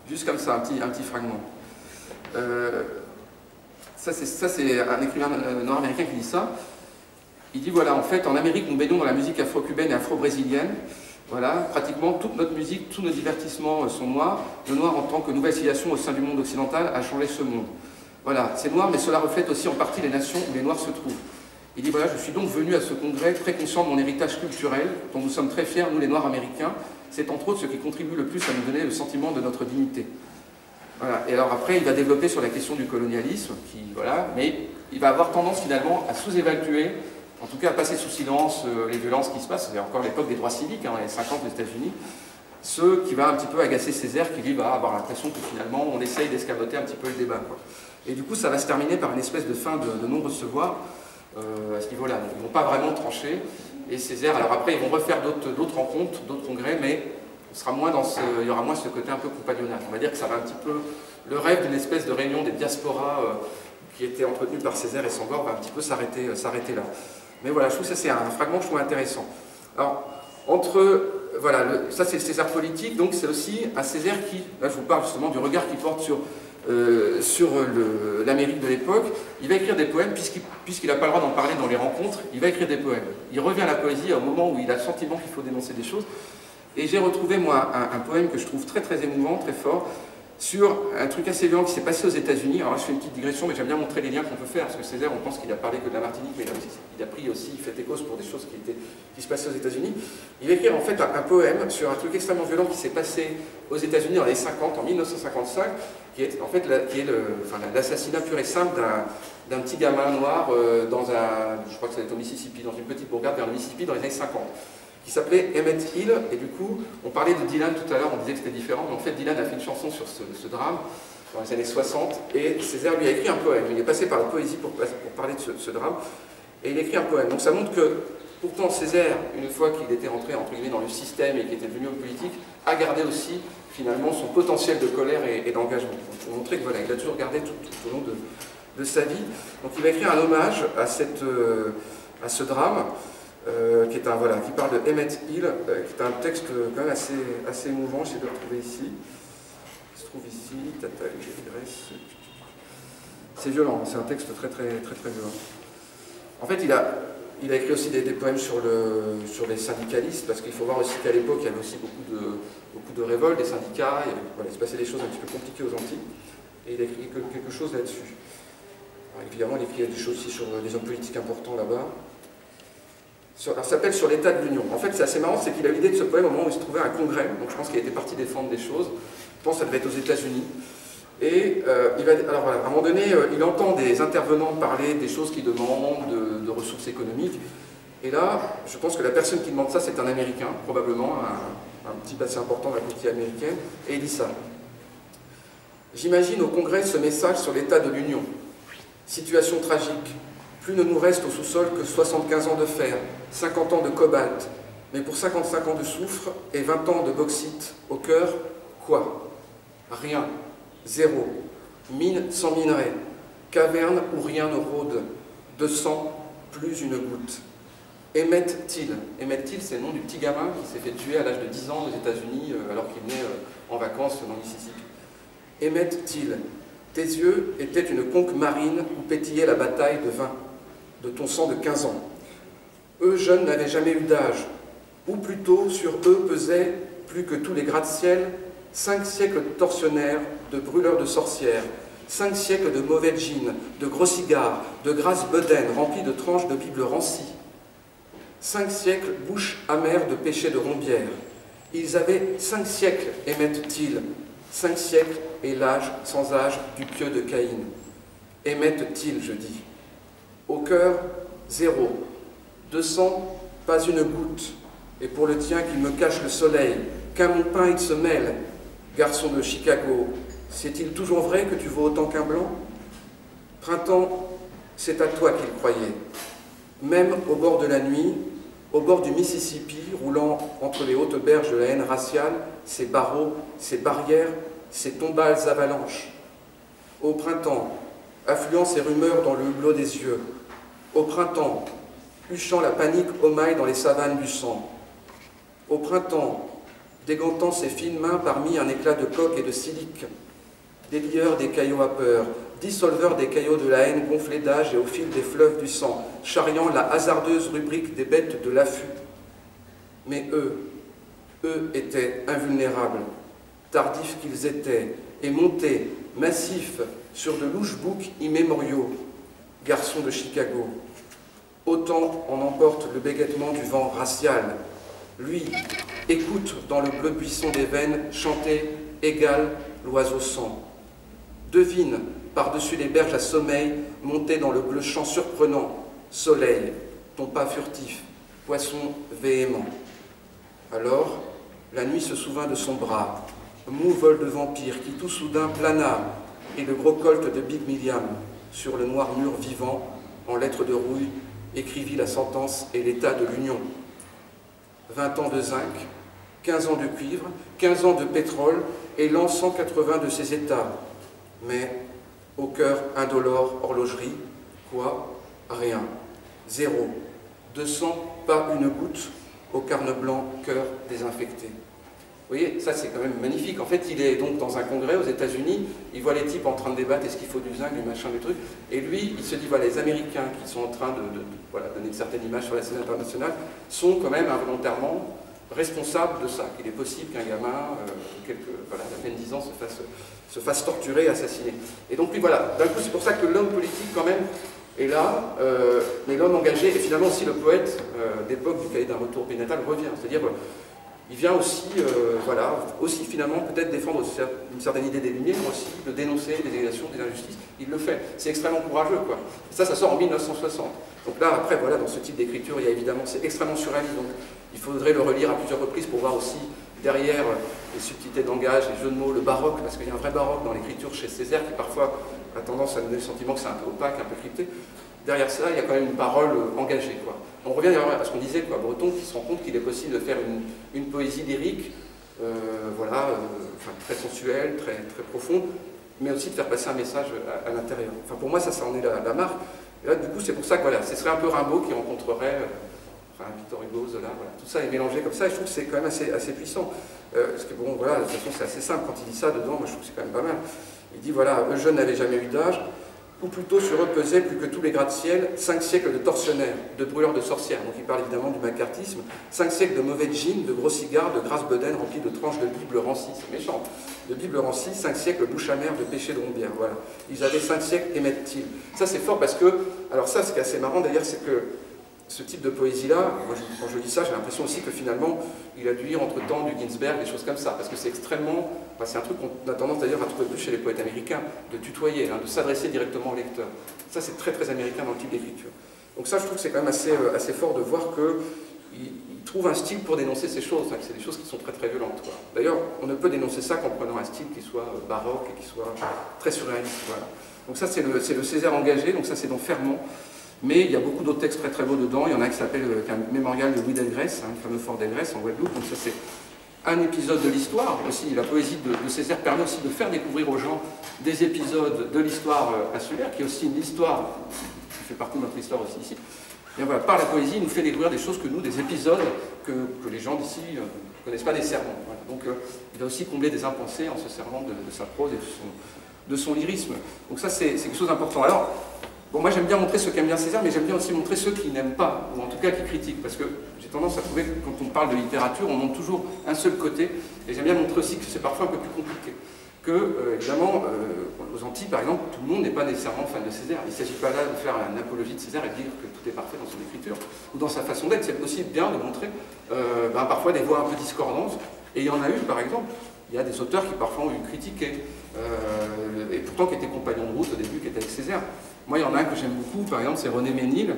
Juste comme ça, un petit fragment. Ça, c'est un écrivain nord-américain qui dit ça. Il dit, voilà, en fait, en Amérique, nous baignons dans la musique afro-cubaine et afro-brésilienne. Voilà, pratiquement toute notre musique, tous nos divertissements sont noirs. Le noir, en tant que nouvelle civilisation au sein du monde occidental, a changé ce monde. Voilà, c'est noir, mais cela reflète aussi en partie les nations où les noirs se trouvent. Il dit, voilà, je suis donc venu à ce congrès très conscient de mon héritage culturel, dont nous sommes très fiers, nous les noirs américains. C'est entre autres ce qui contribue le plus à nous donner le sentiment de notre dignité. Voilà. Et alors après, il va développer sur la question du colonialisme, voilà, mais il va avoir tendance finalement à sous-évaluer, en tout cas à passer sous silence les violences qui se passent. C'est encore l'époque des droits civiques, dans les 50 aux États-Unis, ce qui va un petit peu agacer Césaire, qui lui va avoir l'impression que finalement on essaye d'escamoter un petit peu le débat, quoi. Et du coup, ça va se terminer par une espèce de fin de non-recevoir à ce niveau-là. Ils ne vont pas vraiment trancher. Et Césaire, alors après, ils vont refaire d'autres rencontres, d'autres congrès, mais il y aura moins ce côté un peu compagnonnage. On va dire que ça va un petit peu... Le rêve d'une espèce de réunion des diasporas qui était entretenue par Césaire et Sangor va un petit peu s'arrêter là. Mais voilà, je trouve que ça c'est un fragment que je trouve intéressant. Alors, voilà, ça c'est le Césaire politique, donc c'est aussi un Césaire qui... Là, je vous parle justement du regard qu'il porte sur l'Amérique de l'époque. Il va écrire des poèmes, puisqu'il n'a pas le droit d'en parler dans les rencontres, il va écrire des poèmes. Il revient à la poésie au moment où il a le sentiment qu'il faut dénoncer des choses. Et j'ai retrouvé, moi, un poème que je trouve très très émouvant, très fort, sur un truc assez violent qui s'est passé aux États-Unis. Alors là, je fais une petite digression, mais j'aime bien montrer les liens qu'on peut faire, parce que Césaire, on pense qu'il a parlé que de la Martinique, mais il a pris aussi, il fait écho pour des choses qui se passaient aux États-Unis. Il va écrire en fait un poème sur un truc extrêmement violent qui s'est passé aux États-Unis dans les 50, en 1955, qui est en fait l'assassinat pur et simple d'un petit gamin noir je crois que ça va être au Mississippi, dans une petite bourgade vers le Mississippi dans les années 50. Qui s'appelait Emmett Hill, et du coup, on parlait de Dylan tout à l'heure, on disait que c'était différent, mais en fait Dylan a fait une chanson sur ce drame dans les années 60, et Césaire lui a écrit un poème. Il est passé par la poésie pour parler de ce drame, et il écrit un poème. Donc ça montre que, pourtant Césaire, une fois qu'il était rentré entre guillemets dans le système et qu'il était devenu homme politique, a gardé aussi finalement son potentiel de colère et d'engagement. Pour montrer que voilà, il a toujours gardé tout au long de sa vie. Donc il va écrire un hommage à ce drame. Qui parle de Emmett Hill, qui est un texte quand même assez émouvant, j'essaie de le retrouver ici. Il se trouve ici, c'est violent, c'est un texte très violent. En fait, il a écrit aussi des poèmes sur les syndicalistes, parce qu'il faut voir aussi qu'à l'époque, il y avait aussi beaucoup de révoltes, des syndicats, il se passait des choses un petit peu compliquées aux Antilles, et il a écrit quelque chose là-dessus. Évidemment, il écrit des choses aussi sur des hommes politiques importants là-bas. Ça s'appelle Sur l'état de l'Union. En fait, c'est assez marrant, c'est qu'il a eu l'idée de ce poème au moment où il se trouvait à un congrès, donc je pense qu'il était parti défendre des choses. Je pense que ça devait être aux États-Unis. Et alors voilà, à un moment donné, il entend des intervenants parler des choses qu'ils demandent, de ressources économiques. Et là, je pense que la personne qui demande ça, c'est un Américain, probablement, un type assez important de la politique américaine, et il dit ça. J'imagine au congrès ce message sur l'état de l'Union. Situation tragique. Plus ne nous reste au sous-sol que 75 ans de fer, 50 ans de cobalt, mais pour 55 ans de soufre et 20 ans de bauxite, au cœur, quoi? Rien, zéro. Mine sans minerai, caverne où rien ne rôde, de sang, plus une goutte. Emmett Till. Emmett Till, c'est le nom du petit gamin qui s'est fait tuer à l'âge de 10 ans aux États-Unis alors qu'il venait en vacances dans le Mississippi. Emmett Till, tes yeux étaient une conque marine où pétillait la bataille de vin, de ton sang de 15 ans. Eux jeunes n'avaient jamais eu d'âge, ou plutôt sur eux pesaient, plus que tous les gratte-ciel, 5 siècles de tortionnaires, de brûleurs de sorcières, 5 siècles de mauvais jeans, de gros cigares, de grasses bedaines remplies de tranches de Bible rancies, 5 siècles bouche amère de péché de rombière. Ils avaient 5 siècles, émettent-ils, 5 siècles et l'âge sans âge du pieu de Caïn. Émettent-ils, je dis. Au cœur, 0. De sang, pas une goutte. Et pour le tien qu'il me cache le soleil, qu'à mon pain il se mêle. Garçon de Chicago, c'est-il toujours vrai que tu vaux autant qu'un blanc? Printemps, c'est à toi qu'il croyait. Même au bord de la nuit, au bord du Mississippi, roulant entre les hautes berges de la haine raciale, ses barreaux, ses barrières, ses tombales avalanches. Au printemps, affluant ses rumeurs dans le hublot des yeux. Au printemps, huchant la panique au mail dans les savanes du sang. Au printemps, dégantant ses fines mains parmi un éclat de coque et de silique. Délieur des caillots à peur, dissolveur des caillots de la haine gonflés d'âge et au fil des fleuves du sang, charriant la hasardeuse rubrique des bêtes de l'affût. Mais eux étaient invulnérables, tardifs qu'ils étaient, et montés, massifs, sur de louches boucs immémoriaux, garçons de Chicago. Autant en emporte le bégaiement du vent racial. Lui, écoute dans le bleu buisson des veines chanter égal l'oiseau sang. Devine, par-dessus les berges à sommeil, monter dans le bleu champ surprenant, soleil, ton pas furtif, poisson véhément. Alors, la nuit se souvint de son bras, mou vol de vampire qui tout soudain plana, et le gros colt de Big Milliam, sur le noir mur vivant, en lettres de rouille, écrivit la sentence et l'état de l'Union. 20 ans de zinc, 15 ans de cuivre, 15 ans de pétrole et l'an 180 de ses états. Mais, au cœur indolore, horlogerie, quoi? Rien. 0. De sang, pas une goutte, au carne blanc, cœur désinfecté. Vous voyez, ça c'est quand même magnifique. En fait, il est donc dans un congrès aux États-Unis, il voit les types en train de débattre, est-ce qu'il faut du zinc, du machin, du truc, et lui, il se dit, voilà, les Américains qui sont en train voilà, donner une certaine image sur la scène internationale, sont quand même involontairement responsables de ça, qu'il est possible qu'un gamin, voilà, d'à peine 10 ans, se fasse torturer, assassiner. Et donc, lui, voilà, d'un coup, c'est pour ça que l'homme politique, quand même, est là, mais l'homme engagé, et finalement aussi le poète d'époque du cahier d'un retour pénatal revient, c'est-à-dire il vient aussi, voilà, aussi finalement peut-être défendre une certaine idée des Lumières, aussi de dénoncer des exactions, des injustices. Il le fait. C'est extrêmement courageux, quoi. Et ça sort en 1960. Donc là, après, voilà, dans ce type d'écriture, il y a évidemment, c'est extrêmement surréaliste. Donc il faudrait le relire à plusieurs reprises pour voir aussi derrière les subtilités de langage, les jeux de mots, le baroque, parce qu'il y a un vrai baroque dans l'écriture chez Césaire qui parfois a tendance à donner le sentiment que c'est un peu opaque, un peu crypté. Derrière ça, il y a quand même une parole engagée, quoi. On revient à ce qu'on disait, quoi, Breton qui se rend compte qu'il est possible de faire une poésie lyrique, voilà, enfin, très sensuelle, très, très profonde, mais aussi de faire passer un message à l'intérieur. Enfin, pour moi, ça en est la marque. Et là, du coup, c'est pour ça que voilà, ce serait un peu Rimbaud qui rencontrerait enfin, Victor Hugo, Zola, voilà. Tout ça est mélangé comme ça, et je trouve que c'est quand même assez puissant. Parce que bon, voilà, de toute façon, c'est assez simple quand il dit ça dedans, moi je trouve que c'est quand même pas mal. Il dit, voilà, eux jeunes n'avaient jamais eu d'âge, ou plutôt sur eux pesaient plus que tous les gratte-ciel 5 siècles de tortionnaires, de brûleurs de sorcières. Donc il parle évidemment du macartisme. 5 siècles de mauvais jeans, de gros cigares, de grasses bedaines remplies de tranches de Bible rancies. C'est méchant. De Bible rancies, 5 siècles bouche amère de péché de rombière. Voilà. Ils avaient 5 siècles, émettent-ils. Ça c'est fort parce que, alors ça ce qui est assez marrant d'ailleurs, c'est que ce type de poésie-là, quand je lis ça, j'ai l'impression aussi que finalement, il a dû lire entre-temps du Ginsberg, des choses comme ça, parce que c'est extrêmement... Enfin, c'est un truc qu'on a tendance d'ailleurs à trouver plus chez les poètes américains, de tutoyer, hein, de s'adresser directement au lecteur. Ça, c'est très très américain dans le type d'écriture. Donc ça, je trouve que c'est quand même assez fort de voir qu'il trouve un style pour dénoncer ces choses, hein, que c'est des choses qui sont très très violentes. D'ailleurs, on ne peut dénoncer ça qu'en prenant un style qui soit baroque et qui soit très surréaliste. Voilà. Donc ça, c'est le Césaire engagé, donc ça c'est dans Fermont. Mais il y a beaucoup d'autres textes très très beaux dedans. Il y en a qui s'appelle un mémorial de Louis Delgrès, le fameux fort Delgrès en Guadeloupe. Donc ça c'est un épisode de l'histoire. Aussi, la poésie de Césaire permet aussi de faire découvrir aux gens des épisodes de l'histoire insulaire, qui est aussi une histoire qui fait partie de notre histoire aussi ici. Et voilà, par la poésie, il nous fait découvrir des choses que nous, des épisodes que les gens d'ici ne connaissent pas nécessairement. Voilà. Donc il va aussi combler des impensés en se servant de sa prose et de son lyrisme. Donc ça c'est quelque chose d'important. Alors, bon, moi j'aime bien montrer ceux qui aiment bien Césaire, mais j'aime bien aussi montrer ceux qui n'aiment pas, ou en tout cas qui critiquent, parce que j'ai tendance à trouver que quand on parle de littérature, on montre toujours un seul côté, et j'aime bien montrer aussi que c'est parfois un peu plus compliqué. Que, évidemment, aux Antilles, par exemple, tout le monde n'est pas nécessairement fan de Césaire. Il ne s'agit pas là de faire une apologie de Césaire et de dire que tout est parfait dans son écriture, ou dans sa façon d'être. C'est aussi bien de montrer parfois des voix un peu discordantes, et il y en a eu, par exemple. Il y a des auteurs qui parfois ont eu critiqué, et pourtant qui étaient compagnons de route au début, qui étaient avec Césaire. Moi, il y en a un que j'aime beaucoup, par exemple, c'est René Ménil,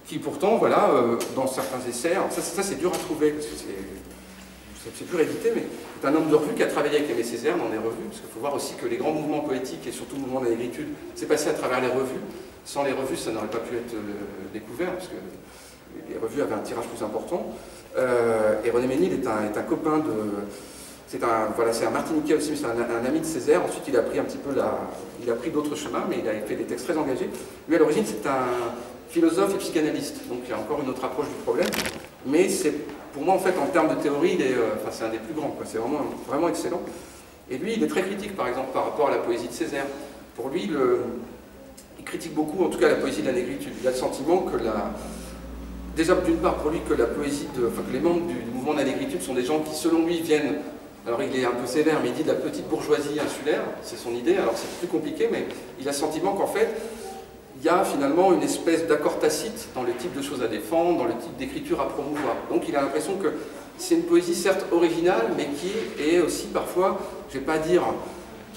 qui pourtant, voilà, dans certains essais, alors ça c'est dur à trouver, parce que c'est plus réédité, mais c'est un homme de revue qui a travaillé avec Aimé Césaire dans des revues, parce qu'il faut voir aussi que les grands mouvements poétiques, et surtout le mouvement de la négritude, c'est passé à travers les revues. Sans les revues, ça n'aurait pas pu être découvert, parce que les revues avaient un tirage plus important. Et René Ménil est un copain de... C'est un Martiniquais aussi, mais c'est un ami de Césaire. Ensuite, il a pris un petit peu il a pris d'autres chemins, mais il a fait des textes très engagés. Lui, à l'origine, c'est un philosophe et psychanalyste, donc il y a encore une autre approche du problème. Mais c'est, pour moi, en fait, en termes de théorie, c'est un des plus grands. C'est vraiment, vraiment excellent. Et lui, il est très critique, par exemple, par rapport à la poésie de Césaire. Pour lui, il critique beaucoup, en tout cas, la poésie de la négritude. Il a le sentiment que déjà, d'une part, pour lui, que la poésie que les membres du mouvement de la négritude sont des gens qui, selon lui, viennent... Alors il est un peu sévère, mais il dit de la petite bourgeoisie insulaire, c'est son idée, alors c'est plus compliqué, mais il a le sentiment qu'en fait, il y a finalement une espèce d'accord tacite dans le type de choses à défendre, dans le type d'écriture à promouvoir. Donc il a l'impression que c'est une poésie certes originale, mais qui est aussi parfois, je ne vais pas dire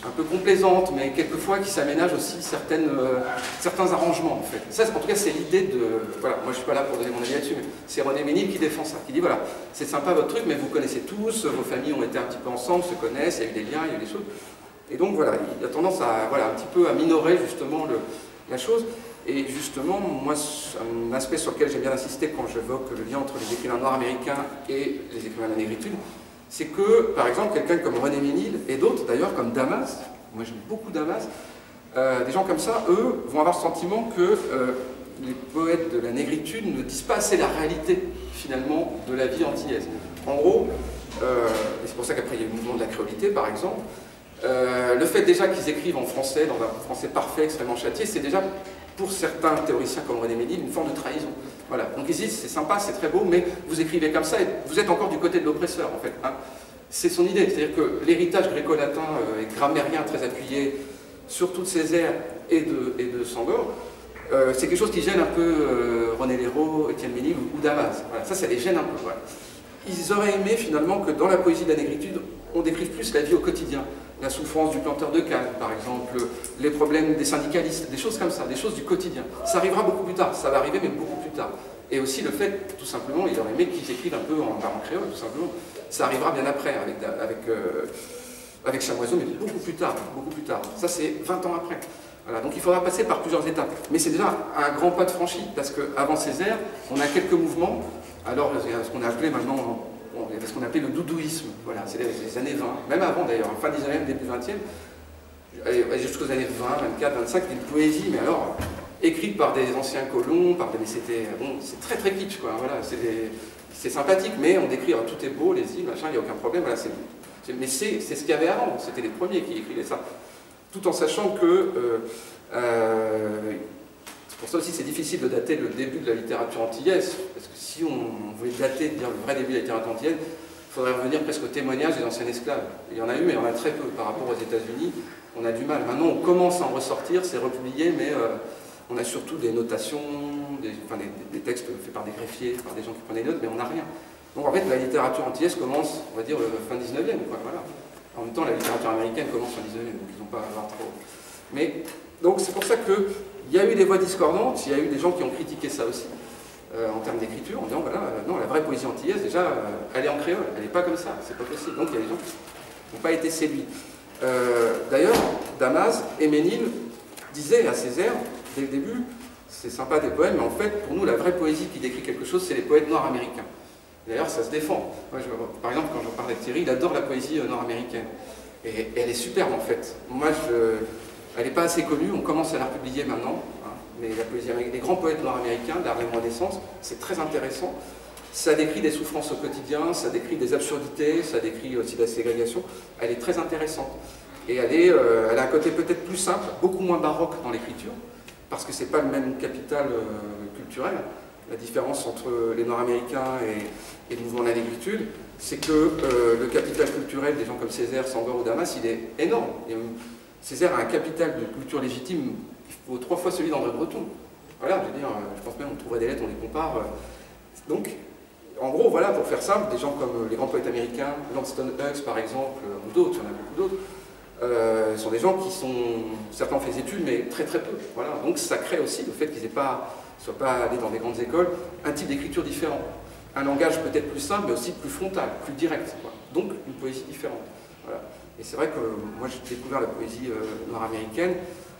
un peu complaisante, mais quelquefois qui s'aménage aussi certains arrangements en fait. Ça, en tout cas, c'est l'idée de... Voilà, moi je ne suis pas là pour donner mon avis là-dessus, mais c'est René Ménil qui défend ça, qui dit voilà, c'est sympa votre truc, mais vous connaissez tous, vos familles ont été un petit peu ensemble, se connaissent, il y a eu des liens, il y a eu des choses. Et donc voilà, il a tendance à, voilà, un petit peu à minorer justement la chose. Et justement, moi, un aspect sur lequel j'aime bien insister quand j'évoque le lien entre les écrivains noirs américains et les écrivains de la négritude, c'est que, par exemple, quelqu'un comme René Ménil, et d'autres d'ailleurs, comme Damas, moi j'aime beaucoup Damas, des gens comme ça, eux, vont avoir le sentiment que les poètes de la négritude ne disent pas assez la réalité, finalement, de la vie antillaise. En gros, et c'est pour ça qu'après il y a le mouvement de la créolité, par exemple, le fait déjà qu'ils écrivent en français, dans un français parfait, extrêmement châtié, c'est déjà, pour certains théoriciens comme René Ménil, une forme de trahison. Voilà. Donc ils disent, c'est sympa, c'est très beau, mais vous écrivez comme ça et vous êtes encore du côté de l'oppresseur, en fait. Hein. C'est son idée, c'est-à-dire que l'héritage gréco-latin et grammairien très appuyé sur toutes ces airs et de Sangor, c'est quelque chose qui gêne un peu René Léraud, Étienne Ménil ou Damas. Voilà. Ça les gêne un peu. Voilà. Ils auraient aimé finalement que dans la poésie de la négritude, on décrive plus la vie au quotidien. La souffrance du planteur de canne, par exemple, les problèmes des syndicalistes, des choses comme ça, des choses du quotidien. Ça arrivera beaucoup plus tard, ça va arriver, mais beaucoup plus tard. Et aussi le fait, tout simplement, il aurait aimé qu'ils écrivent un peu en créole, tout simplement. Ça arrivera bien après, avec Chamoiseau, mais beaucoup plus tard, beaucoup plus tard. Ça, c'est 20 ans après. Voilà, donc il faudra passer par plusieurs étapes. Mais c'est déjà un grand pas de franchi, parce qu'avant Césaire, on a quelques mouvements. Alors, il y a ce qu'on a appelé maintenant... il y avait ce qu'on appelait le doudouisme, voilà, c'est les années 20, même avant d'ailleurs, fin 19e, début 20e, jusqu'aux années 20, 24, 25, c'était une poésie, mais alors, écrite par des anciens colons, mais c'était, bon, c'est très très kitsch, quoi, voilà, c'est sympathique, mais on décrit, alors, tout est beau, les îles, machin, il n'y a aucun problème, voilà, mais c'est ce qu'il y avait avant, c'était les premiers qui écrivaient ça, tout en sachant que, pour ça aussi, c'est difficile de dater le début de la littérature antillaise, parce que si on voulait dater, dire le vrai début de la littérature antillaise, il faudrait revenir presque au témoignage des anciens esclaves. Il y en a eu, mais il y en a très peu. Par rapport aux États-Unis, on a du mal. Maintenant, on commence à en ressortir, c'est republié, mais on a surtout des notations, des textes faits par des greffiers, par des gens qui prenaient des notes, mais on n'a rien. Donc en fait, la littérature antillaise commence, on va dire, fin 19e, quoi, voilà. En même temps, la littérature américaine commence fin 19e, donc ils n'ont pas à avoir trop... Mais, donc c'est pour ça que il y a eu des voix discordantes, il y a eu des gens qui ont critiqué ça aussi, en termes d'écriture, en disant, voilà, non, la vraie poésie antillaise, déjà, elle est en créole, elle n'est pas comme ça, c'est pas possible. Donc il y a des gens qui n'ont pas été séduits. D'ailleurs, Damas et Ménil disaient à Césaire, dès le début, c'est sympa des poèmes, mais en fait, pour nous, la vraie poésie qui décrit quelque chose, c'est les poètes noirs américains. D'ailleurs, ça se défend. Moi, par exemple, quand je parle avec Thierry, il adore la poésie nord-américaine. Et elle est superbe, en fait. Moi, elle n'est pas assez connue, on commence à la republier maintenant, hein, mais la poésie américaine, les grands poètes nord-américains, d'Harlem Renaissance, c'est très intéressant. Ça décrit des souffrances au quotidien, ça décrit des absurdités, ça décrit aussi la ségrégation. Elle est très intéressante. Et elle a un côté peut-être plus simple, beaucoup moins baroque dans l'écriture, parce que c'est pas le même capital culturel. La différence entre les Nord-Américains et le mouvement de la négritude, c'est que le capital culturel des gens comme Césaire, Senghor ou Damas, il est énorme. Et, Césaire a un capital de culture légitime qui vaut 3 fois celui d'André Breton. Voilà, je veux dire, je pense même on trouverait des lettres, on les compare. Donc, en gros, voilà, pour faire simple, des gens comme les grands poètes américains, Langston Hughes par exemple, ou d'autres, il y en a beaucoup d'autres, sont des gens qui sont, certains ont fait des études, mais très très peu. Voilà. Donc ça crée aussi le fait qu'ils ne soient pas allés dans des grandes écoles, un type d'écriture différent. Un langage peut-être plus simple, mais aussi plus frontal, plus direct. Quoi. Donc une poésie différente. Voilà. Et c'est vrai que moi j'ai découvert la poésie nord-américaine,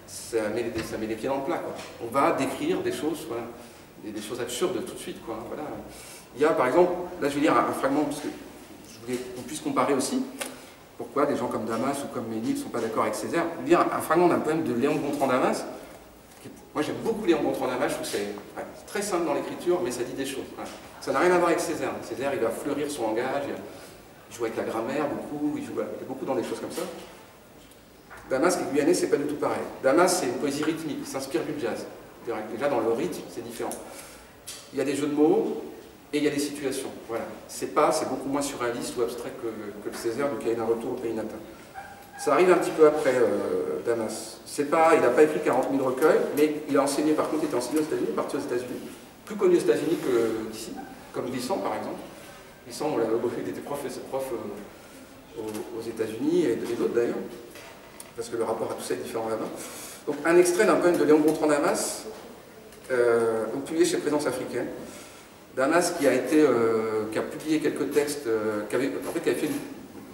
ça met les pieds dans le plat. Quoi. On va décrire des choses, voilà, des choses absurdes tout de suite. Quoi. Voilà. Il y a par exemple, là je vais lire un fragment, parce que je voulais qu'on puisse comparer aussi. Pourquoi des gens comme Damas ou comme Ménil ne sont pas d'accord avec Césaire. Je vais lire un fragment d'un poème de Léon Gontran-Damas. Moi j'aime beaucoup Léon Gontran-Damas, je trouve que c'est très simple dans l'écriture, mais ça dit des choses. Ouais. Ça n'a rien à voir avec Césaire. Césaire, il va fleurir son langage, il joue avec la grammaire beaucoup, il est beaucoup dans des choses comme ça. Damas, qui est guyanais, c'est pas du tout pareil. Damas, c'est une poésie rythmique, il s'inspire du jazz. Déjà dans le rythme, c'est différent. Il y a des jeux de mots, et il y a des situations, voilà. C'est beaucoup moins surréaliste ou abstrait que le Césaire du Cahier d'un retour au pays natal. Ça arrive un petit peu après Damas. Il n'a pas écrit 40 000 recueils, mais il a enseigné, par contre, il était enseigné aux États-Unis, parti aux États-Unis, plus connu aux États-Unis que d'ici, comme Glissant par exemple. Glissant, on l'a beaucoup, il était prof aux États-Unis et d'autres d'ailleurs, parce que le rapport à tout ça est différent là-bas. Donc un extrait d'un poème de Léon Gontran-Damas, publié chez Présence africaine. Damas qui a publié quelques textes, qui avait fait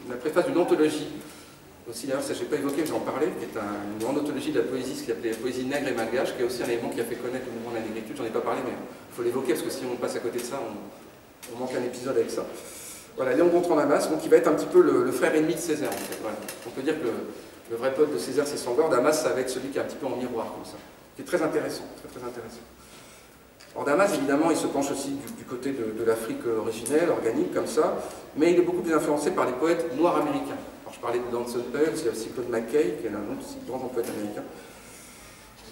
la préface d'une anthologie, aussi d'ailleurs ça je n'ai pas évoqué, mais j'en parlais, qui est une grande anthologie de la poésie, ce qu'il appelait Poésie nègre et malgache, qui est aussi un élément qui a fait connaître le mouvement de la négritude, j'en ai pas parlé, mais il faut l'évoquer, parce que si on passe à côté de ça, on manque un épisode avec ça. Voilà, Léon Gontran-Damas, donc il va être un petit peu le frère ennemi de Césaire, en fait. Voilà. On peut dire que le vrai pote de Césaire c'est Senghor, Damas ça va être celui qui est un petit peu en miroir, comme ça, qui est très intéressant, très très intéressant. Alors Damas, évidemment, il se penche aussi du côté de l'Afrique originelle, organique, comme ça, mais il est beaucoup plus influencé par les poètes noirs américains. Alors je parlais de Langston Hughes, il y a aussi Claude McKay, qui est un autre grand poète américain.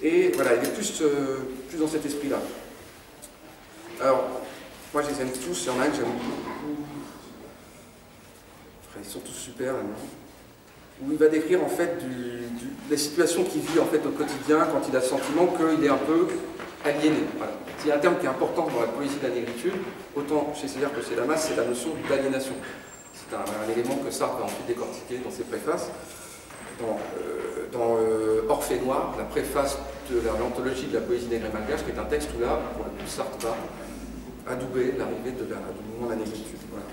Et voilà, il est plus dans cet esprit-là. Alors, moi je les aime tous, il y en a un que j'aime beaucoup. Enfin, ils sont tous super, là, où il va décrire en fait les situations qu'il vit en fait au quotidien quand il a le sentiment qu'il est un peu aliéné. Voilà. Il y a un terme qui est important dans la poésie de la négritude, autant chez Césaire que chez Damas, c'est la notion d'aliénation. C'est un élément que Sartre va ensuite décortiquer dans ses préfaces. Dans Orphée Noir, la préface de l'anthologie de la poésie nègre et malgache, qui est un texte où là, pour le coup, Sartre va adouber l'arrivée du mouvement de la négritude. Voilà.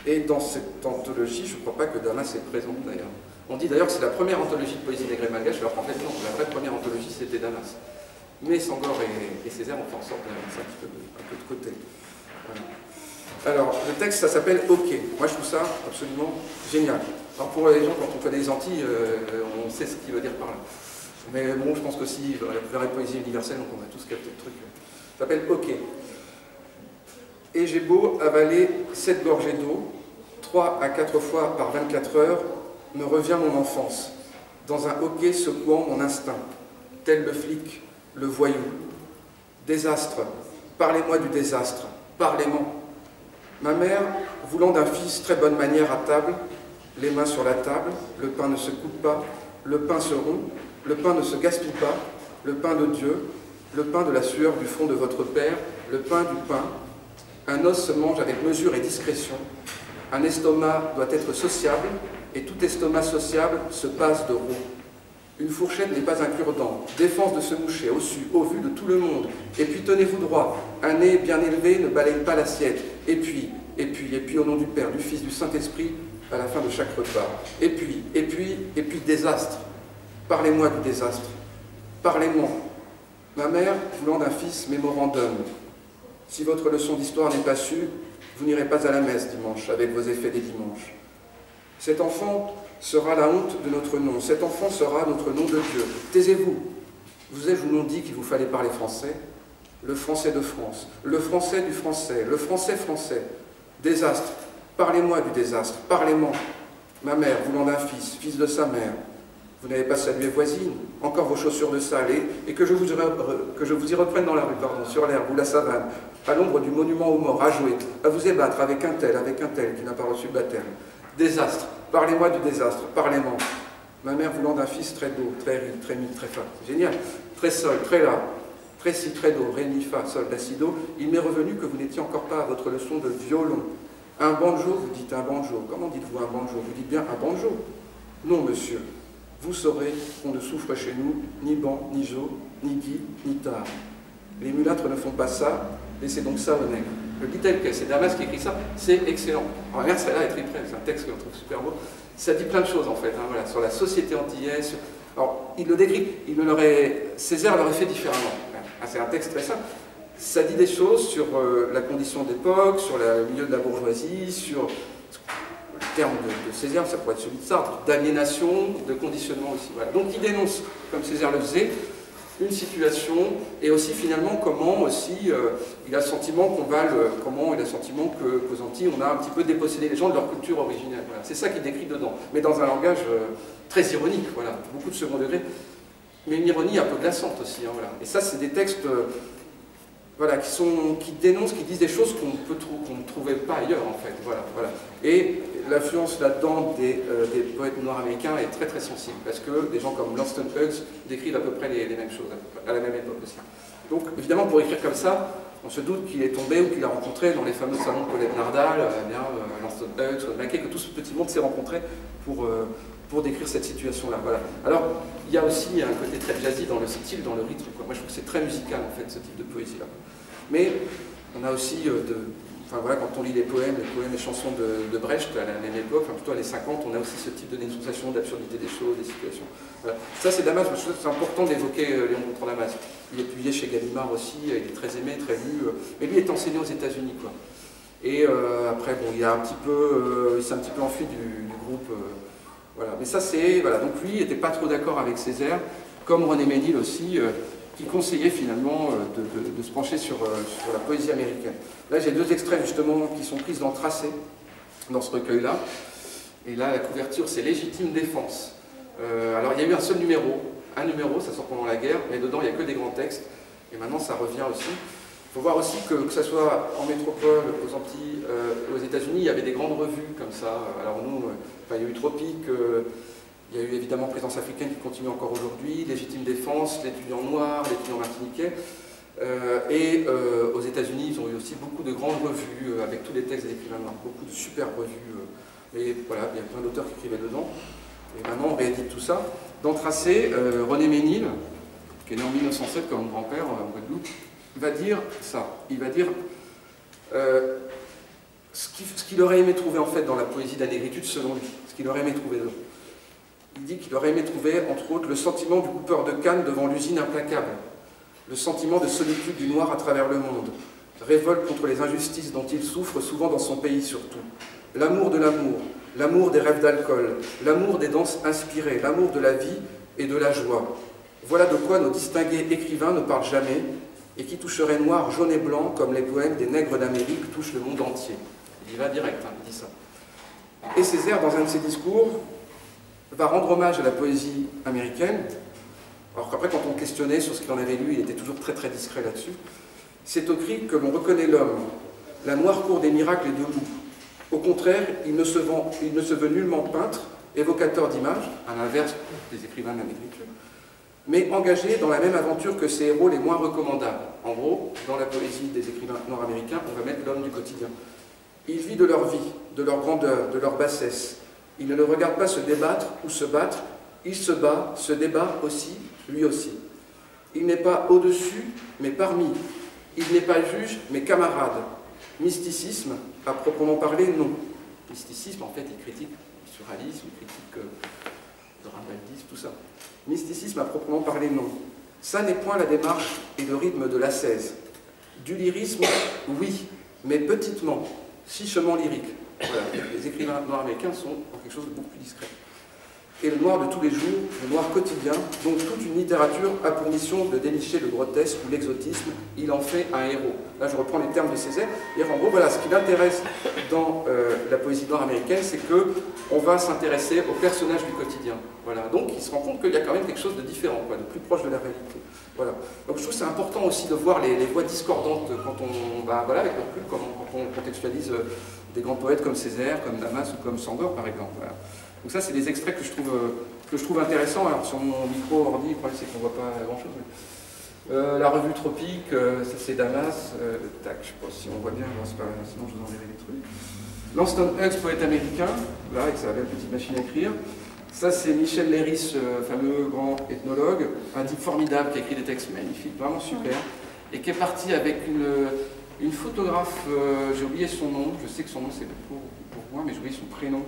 Et dans cette anthologie, je ne crois pas que Damas est présent d'ailleurs. On dit d'ailleurs que c'est la première anthologie de poésie nègre et malgache, alors qu'en fait non, la vraie première anthologie c'était Damas. Mais Senghor et Césaire ont fait en sorte de mettre ça un peu de côté. Voilà. Alors, le texte, ça s'appelle OK. Moi, je trouve ça absolument génial. Alors, pour les gens, quand on connaît les Antilles, on sait ce qu'il veut dire par là. Mais bon, je pense qu'aussi, la vraie poésie universelle, donc on a tous capté le truc. Ça s'appelle OK. Et j'ai beau avaler 7 gorgées d'eau, 3 à 4 fois par 24 heures, me revient mon enfance, dans un hoquet secouant mon instinct, tel le flic, le voyou. Désastre, parlez-moi du désastre, parlez-moi. Ma mère, voulant d'un fils très bonne manière à table, les mains sur la table, le pain ne se coupe pas, le pain se rompt, le pain ne se gaspille pas, le pain de Dieu, le pain de la sueur du front de votre père, le pain du pain. Un os se mange avec mesure et discrétion, un estomac doit être sociable, et tout estomac sociable se passe de roux. Une fourchette n'est pas un cure-dent, défense de se moucher, au vu de tout le monde. Et puis tenez-vous droit, un nez bien élevé ne balaye pas l'assiette. Et puis, au nom du Père, du Fils, du Saint-Esprit, à la fin de chaque repas. Et puis, désastre. Parlez-moi du désastre. Parlez-moi. Ma mère, voulant d'un fils, mémorandum. Si votre leçon d'histoire n'est pas sue, vous n'irez pas à la messe dimanche, avec vos effets des dimanches. Cet enfant sera la honte de notre nom. Cet enfant sera notre nom de Dieu. Taisez-vous. Vous ai-je ou non dit qu'il vous fallait parler français? Le français de France, le français du français, le français français. Désastre. Parlez-moi du désastre. Parlez-moi. Ma mère, voulant d'un fils, fils de sa mère. Vous n'avez pas salué voisine, encore vos chaussures de salé, et que je vous y reprenne dans la rue, pardon, sur l'herbe ou la savane, à l'ombre du monument aux morts, à jouer, à vous ébattre avec un tel qui n'a pas reçu le baptême. Désastre, parlez-moi du désastre, parlez-moi. Ma mère voulant d'un fils très doux, très ri, très mi, très fa. C'est génial. Très sol, très la, très si, très do, ré, mi, fa, sol, la, si, do. Il m'est revenu que vous n'étiez encore pas à votre leçon de violon. Un banjo, vous dites un banjo. Comment dites-vous un banjo? Vous dites bien un banjo. Non, monsieur. Vous saurez qu'on ne souffre chez nous ni ban, ni jo, ni gui, ni tard. Les mulâtres ne font pas ça, laissez donc ça aux nègres. Le dit tel que c'est Damas qui écrit ça, c'est excellent. Alors, regarde, celle-là est très près, c'est un texte que je trouve super beau. Ça dit plein de choses en fait, hein, voilà, sur la société antillaise. Alors, il le décrit, Césaire l'aurait fait différemment. Ah, c'est un texte très simple. Ça dit des choses sur la condition d'époque, sur le milieu de la bourgeoisie, sur le terme de Césaire, ça pourrait être celui de Sartre, d'aliénation, de conditionnement aussi. Voilà. Donc il dénonce, comme Césaire le faisait, une situation et aussi finalement comment aussi il a le sentiment qu'aux Antilles on a un petit peu dépossédé les gens de leur culture originelle. Voilà. C'est ça qu'il décrit dedans, mais dans un langage très ironique, voilà, beaucoup de second degré, mais une ironie un peu glaçante aussi. Hein, voilà. Et ça, c'est des textes voilà, qui dénoncent, qui disent des choses qu'on ne trouvait pas ailleurs en fait. Voilà, voilà. Et l'influence là-dedans des poètes noirs américains est très très sensible, parce que des gens comme Langston Hughes décrivent à peu près les mêmes choses, à la même époque aussi. Donc évidemment, pour écrire comme ça, on se doute qu'il est tombé ou qu'il a rencontré dans les fameux salons de Colette Nardal, Langston Hughes, Mackay, que tout ce petit monde s'est rencontré pour décrire cette situation-là. Voilà. Alors, il y a aussi un côté très jazzy dans le style, dans le rythme. Quoi. Moi, je trouve que c'est très musical, en fait, ce type de poésie-là. Mais on a aussi, enfin, voilà, quand on lit les poèmes et chansons de Brecht, à la même époque, enfin, plutôt années 50, on a aussi ce type de dénonciation, d'absurdité des choses, des situations. Voilà. Ça, c'est Damas. Je trouve que c'est important d'évoquer Léon contre Damas. Il est publié chez Gallimard aussi, il est très aimé, très lu. Mais lui est enseigné aux États-Unis, quoi. Et après, bon, il s'est un petit peu enfui du groupe. Voilà. Mais ça, c'est... Voilà. Donc lui, il n'était pas trop d'accord avec Césaire, comme René Ménil aussi, qui conseillait finalement de se pencher sur la poésie américaine. Là, j'ai deux extraits justement qui sont pris dans Tracé, dans ce recueil-là. Et là, la couverture, c'est Légitime défense. Alors, il y a eu un seul numéro, ça sort pendant la guerre, mais dedans, il n'y a que des grands textes. Et maintenant, ça revient aussi. Il faut voir aussi que ce soit en métropole, aux Antilles, aux États-Unis, il y avait des grandes revues comme ça. Alors nous, il y a eu Tropique, il y a eu évidemment Présence africaine qui continue encore aujourd'hui, Légitime défense, L'étudiant noir, L'étudiant martiniquais. Et aux États-Unis, ils ont eu aussi beaucoup de grandes revues avec tous les textes des écrivains noirs, beaucoup de super revues. Et voilà, il y a plein d'auteurs qui écrivaient dedans. Et maintenant, on réédite tout ça. Dans Tracé, René Ménil, qui est né en 1907 comme mon grand-père en Guadeloupe, va dire ça. Il va dire ce qu'il aurait aimé trouver en fait dans la poésie de la négritude selon lui. Ce qu'il aurait aimé trouver dedans. Il dit qu'il aurait aimé trouver, entre autres, le sentiment du coupeur de canne devant l'usine implacable, le sentiment de solitude du noir à travers le monde, révolte contre les injustices dont il souffre souvent dans son pays surtout, l'amour de l'amour, l'amour des rêves d'alcool, l'amour des danses inspirées, l'amour de la vie et de la joie. Voilà de quoi nos distingués écrivains ne parlent jamais, et qui toucherait noir, jaune et blanc, comme les poèmes des nègres d'Amérique touchent le monde entier. Il y va direct, hein, il dit ça. Et Césaire, dans un de ses discours, va rendre hommage à la poésie américaine, alors qu'après, quand on questionnait sur ce qu'il en avait lu, il était toujours très très discret là-dessus. C'est au cri que l'on reconnaît l'homme, la noire cour des miracles est debout. Au contraire, il ne se veut nullement peintre, évocateur d'images, à l'inverse des écrivains de la négritude, mais engagé dans la même aventure que ses héros les moins recommandables. En gros, dans la poésie des écrivains nord-américains, on va mettre l'homme du quotidien. Il vit de leur vie, de leur grandeur, de leur bassesse. Il ne le regarde pas se débattre ou se battre, il se bat, se débat aussi, lui aussi. Il n'est pas au-dessus, mais parmi. Il n'est pas juge, mais camarade. Mysticisme, à proprement parler, non. Mysticisme, en fait, il critique le surréalisme, il critique le rambaldisme, tout ça. Mysticisme, à proprement parler, non. Ça n'est point la démarche et le rythme de l'ascèse. Du lyrisme, oui, mais petitement, chichement lyrique. Voilà, les écrivains noirs américains sont dans quelque chose de beaucoup plus discret. Et le noir de tous les jours, le noir quotidien, donc toute une littérature a pour mission de dénicher le grotesque ou l'exotisme, il en fait un héros. Là je reprends les termes de Césaire, et en gros voilà, ce qui l'intéresse dans la poésie noire américaine, c'est qu'on va s'intéresser aux personnages du quotidien. Voilà. Donc il se rend compte qu'il y a quand même quelque chose de différent, quoi, de plus proche de la réalité. Voilà. Donc je trouve que c'est important aussi de voir les voix discordantes quand on va, voilà, avec le recul, quand on contextualise des grands poètes comme Césaire, comme Damas ou comme Sandor par exemple. Voilà. Donc ça, c'est des extraits que je trouve intéressants. Alors sur mon micro ordi, le problème c'est qu'on ne voit pas grand-chose. Mais... la revue Tropique, ça c'est Damas. Tac, je sais pas si on voit bien, sinon je vous enverrai des trucs. Langston Hughes, poète américain, là avec sa belle petite machine à écrire. Ça c'est Michel Leiris, fameux grand ethnologue, un type formidable qui a écrit des textes magnifiques, vraiment super, et qui est parti avec une photographe, j'ai oublié son nom, je sais que son nom c'est pour moi, mais j'ai oublié son prénom,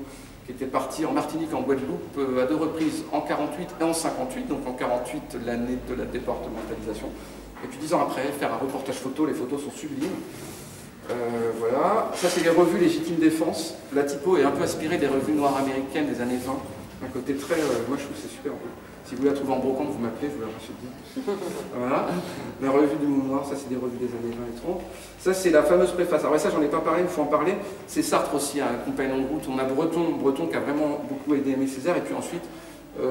qui était parti en Martinique, en Guadeloupe, à 2 reprises, en 48 et en 58, donc en 48, l'année de la départementalisation. Et puis 10 ans après, faire un reportage photo, les photos sont sublimes. Voilà, ça c'est les revues Légitime Défense. La typo est un peu inspirée des revues noires américaines des années 20. Un côté très... moi je trouve que c'est super. Si vous la trouvez en brocante, vous m'appelez, je vous la rachète bien. Voilà. La revue du Monde Noir, ça c'est des revues des années 20 et 30. Ça c'est la fameuse préface. Alors ça j'en ai pas parlé, il faut en parler. C'est Sartre aussi, un compagnon de route. On a Breton qui a vraiment beaucoup aidé Aimé Césaire. Et puis ensuite,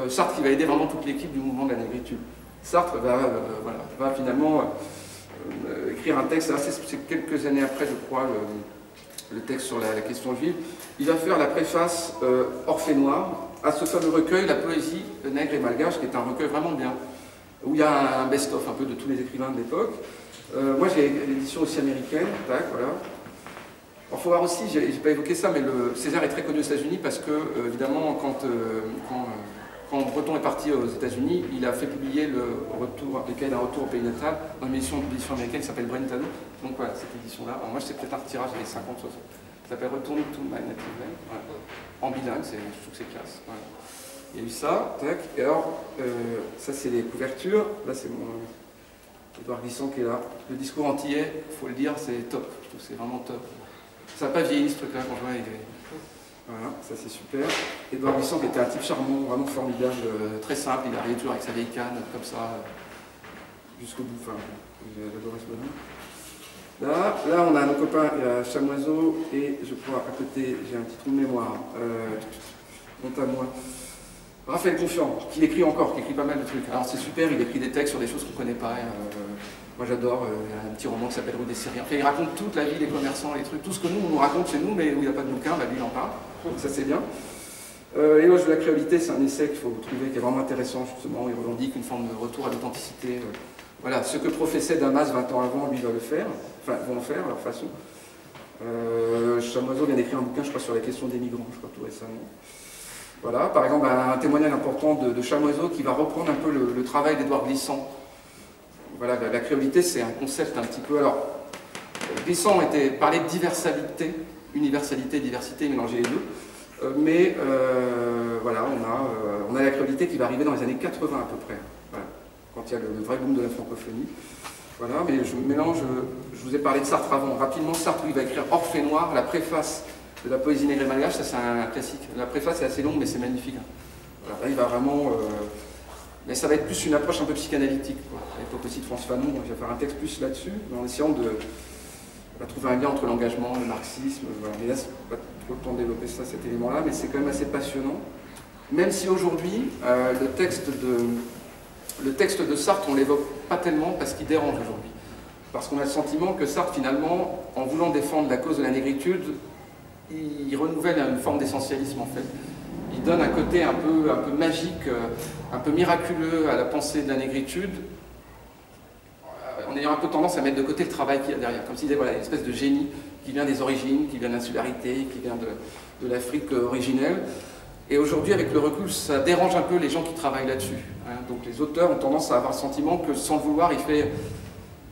Sartre qui va aider vraiment toute l'équipe du mouvement de la négritude. Sartre va finalement écrire un texte, c'est quelques années après je crois, le texte sur la question juive. Il va faire la préface Orphée Noir à ce fameux recueil, La poésie nègre et malgache, qui est un recueil vraiment bien, où il y a un best-of un peu de tous les écrivains de l'époque. Moi j'ai l'édition aussi américaine, tac, voilà. Il faut voir aussi, j'ai pas évoqué ça, mais Césaire est très connu aux États-Unis parce que, évidemment, quand Breton est parti aux États-Unis, il a fait publier le cahier d'un retour au pays natal dans une édition américaine qui s'appelle Brentano. Donc voilà, cette édition-là. Moi, c'est peut-être un tirage des 50-60. Ça s'appelle Returning to My Native Land. Voilà. En bilingue, je trouve que c'est classe. Voilà. Il y a eu ça, tac. Et alors, ça, c'est les couvertures. Là, c'est mon Édouard Glissant qui est là. Le discours antillais, il faut le dire, c'est top. Je trouve que c'est vraiment top. Ça n'a pas vieilli ce truc-là quand je vois. Voilà, ça c'est super. Édouard Glissant qui était un type charmant, vraiment formidable, très simple, il arrivait toujours avec sa vieille canne, comme ça, jusqu'au bout. Enfin, j'ai adoré ce bonhomme. Là, on a nos copains, il y a Chamoiseau et je crois à côté, j'ai un petit trou de mémoire. Honte à moi. Raphaël Confiant, qui écrit encore, qui écrit pas mal de trucs. Alors c'est super, il écrit des textes sur des choses qu'on ne connaît pas. Moi j'adore, il y a un petit roman qui s'appelle Rue des Syriens. Enfin, il raconte toute la vie des commerçants, les trucs, tout ce que nous on nous raconte chez nous, mais où il n'y a pas de bouquin, bah, lui il en parle. Donc ça c'est bien. Éloge de la créolité, c'est un essai qu'il faut trouver qui est vraiment intéressant justement. Il revendique une forme de retour à l'authenticité. Voilà, ce que professait Damas 20 ans avant, lui va le faire, enfin vont le faire à leur façon. Chamoiseau vient d'écrire un bouquin, je crois, sur la question des migrants, je crois tout récemment. Voilà, par exemple, un témoignage important de Chamoiseau qui va reprendre un peu le travail d'Édouard Glissant. Voilà, la créolité, c'est un concept un petit peu... Alors, Glissant parlait de universalité, diversité, mélanger les deux. Mais voilà, on a la créolité qui va arriver dans les années 80 à peu près. Voilà, quand il y a le vrai boom de la francophonie. Voilà, mais je mélange, je vous ai parlé de Sartre avant. Rapidement, Sartre, il va écrire Orphée Noir, la préface de la poésie nègre et malgache, ça c'est un classique. La préface est assez longue, mais c'est magnifique. Voilà, là, il va vraiment... mais ça va être plus une approche un peu psychanalytique. Quoi. À l'époque aussi de France Fanon, je vais faire un texte plus là-dessus, en essayant de trouver un lien entre l'engagement, le marxisme. Voilà. Mais là, c'est pas trop le temps de développer ça, cet élément-là, mais c'est quand même assez passionnant. Même si aujourd'hui, le texte de Sartre, on ne l'évoque pas tellement parce qu'il dérange aujourd'hui. Parce qu'on a le sentiment que Sartre, finalement, en voulant défendre la cause de la négritude, il renouvelle une forme d'essentialisme en fait. Il donne un côté un peu magique, un peu miraculeux à la pensée de la négritude, en ayant un peu tendance à mettre de côté le travail qu'il y a derrière. Comme s'il disait, voilà, une espèce de génie qui vient des origines, qui vient de l'insularité, qui vient de l'Afrique originelle. Et aujourd'hui, avec le recul, ça dérange un peu les gens qui travaillent là-dessus. Hein. Donc les auteurs ont tendance à avoir le sentiment que, sans le vouloir, il fait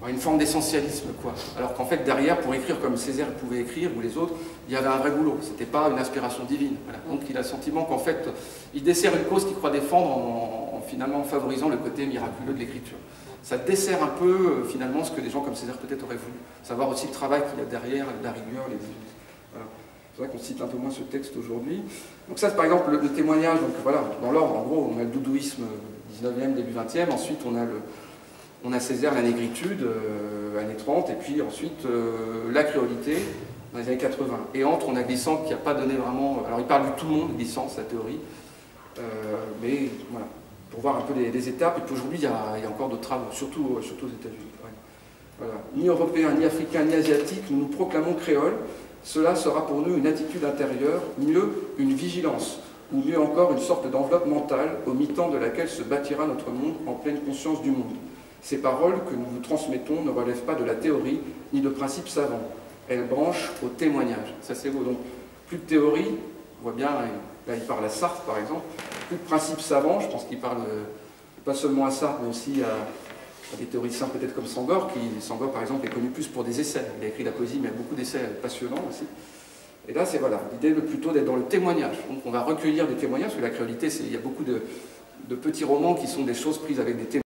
une forme d'essentialisme, quoi. Alors qu'en fait, derrière, pour écrire comme Césaire pouvait écrire, ou les autres, il y avait un vrai boulot. C'était pas une inspiration divine. Voilà. Donc il a le sentiment qu'en fait, il dessert une cause qu'il croit défendre en finalement en favorisant le côté miraculeux de l'écriture. Ça dessert un peu finalement ce que des gens comme Césaire peut-être auraient voulu. Savoir aussi le travail qu'il y a derrière, la rigueur, les... Voilà. C'est vrai qu'on cite un peu moins ce texte aujourd'hui. Donc ça, c'est par exemple le témoignage, donc voilà, dans l'ordre, en gros, on a le doudouisme 19e, début 20e, ensuite on a Césaire, la négritude, années 30, et puis ensuite la créolité, dans les années 80. Et entre, on a Glissant qui n'a pas donné vraiment... Alors il parle du tout le monde, Glissant, sa théorie, mais voilà, pour voir un peu les étapes. Et puis aujourd'hui, il y a encore d'autres travaux, surtout aux États-Unis. Ouais. Voilà. Ni européen, ni africain, ni asiatique, nous nous proclamons créoles. Cela sera pour nous une attitude intérieure, mieux une vigilance, ou mieux encore une sorte d'enveloppe mentale au mi-temps de laquelle se bâtira notre monde en pleine conscience du monde. Ces paroles que nous vous transmettons ne relèvent pas de la théorie ni de principes savants. Elles branchent au témoignage. Ça c'est beau. Donc plus de théorie, on voit bien, là il parle à Sartre par exemple, plus de principes savants, je pense qu'il parle pas seulement à Sartre mais aussi à des théoriciens peut-être comme Sangor, Sangor par exemple est connu plus pour des essais. Il a écrit la poésie mais il y a beaucoup d'essais passionnants aussi. Et là c'est voilà, l'idée plutôt d'être dans le témoignage. Donc on va recueillir des témoignages, parce que la créolité, il y a beaucoup de petits romans qui sont des choses prises avec des témoignages.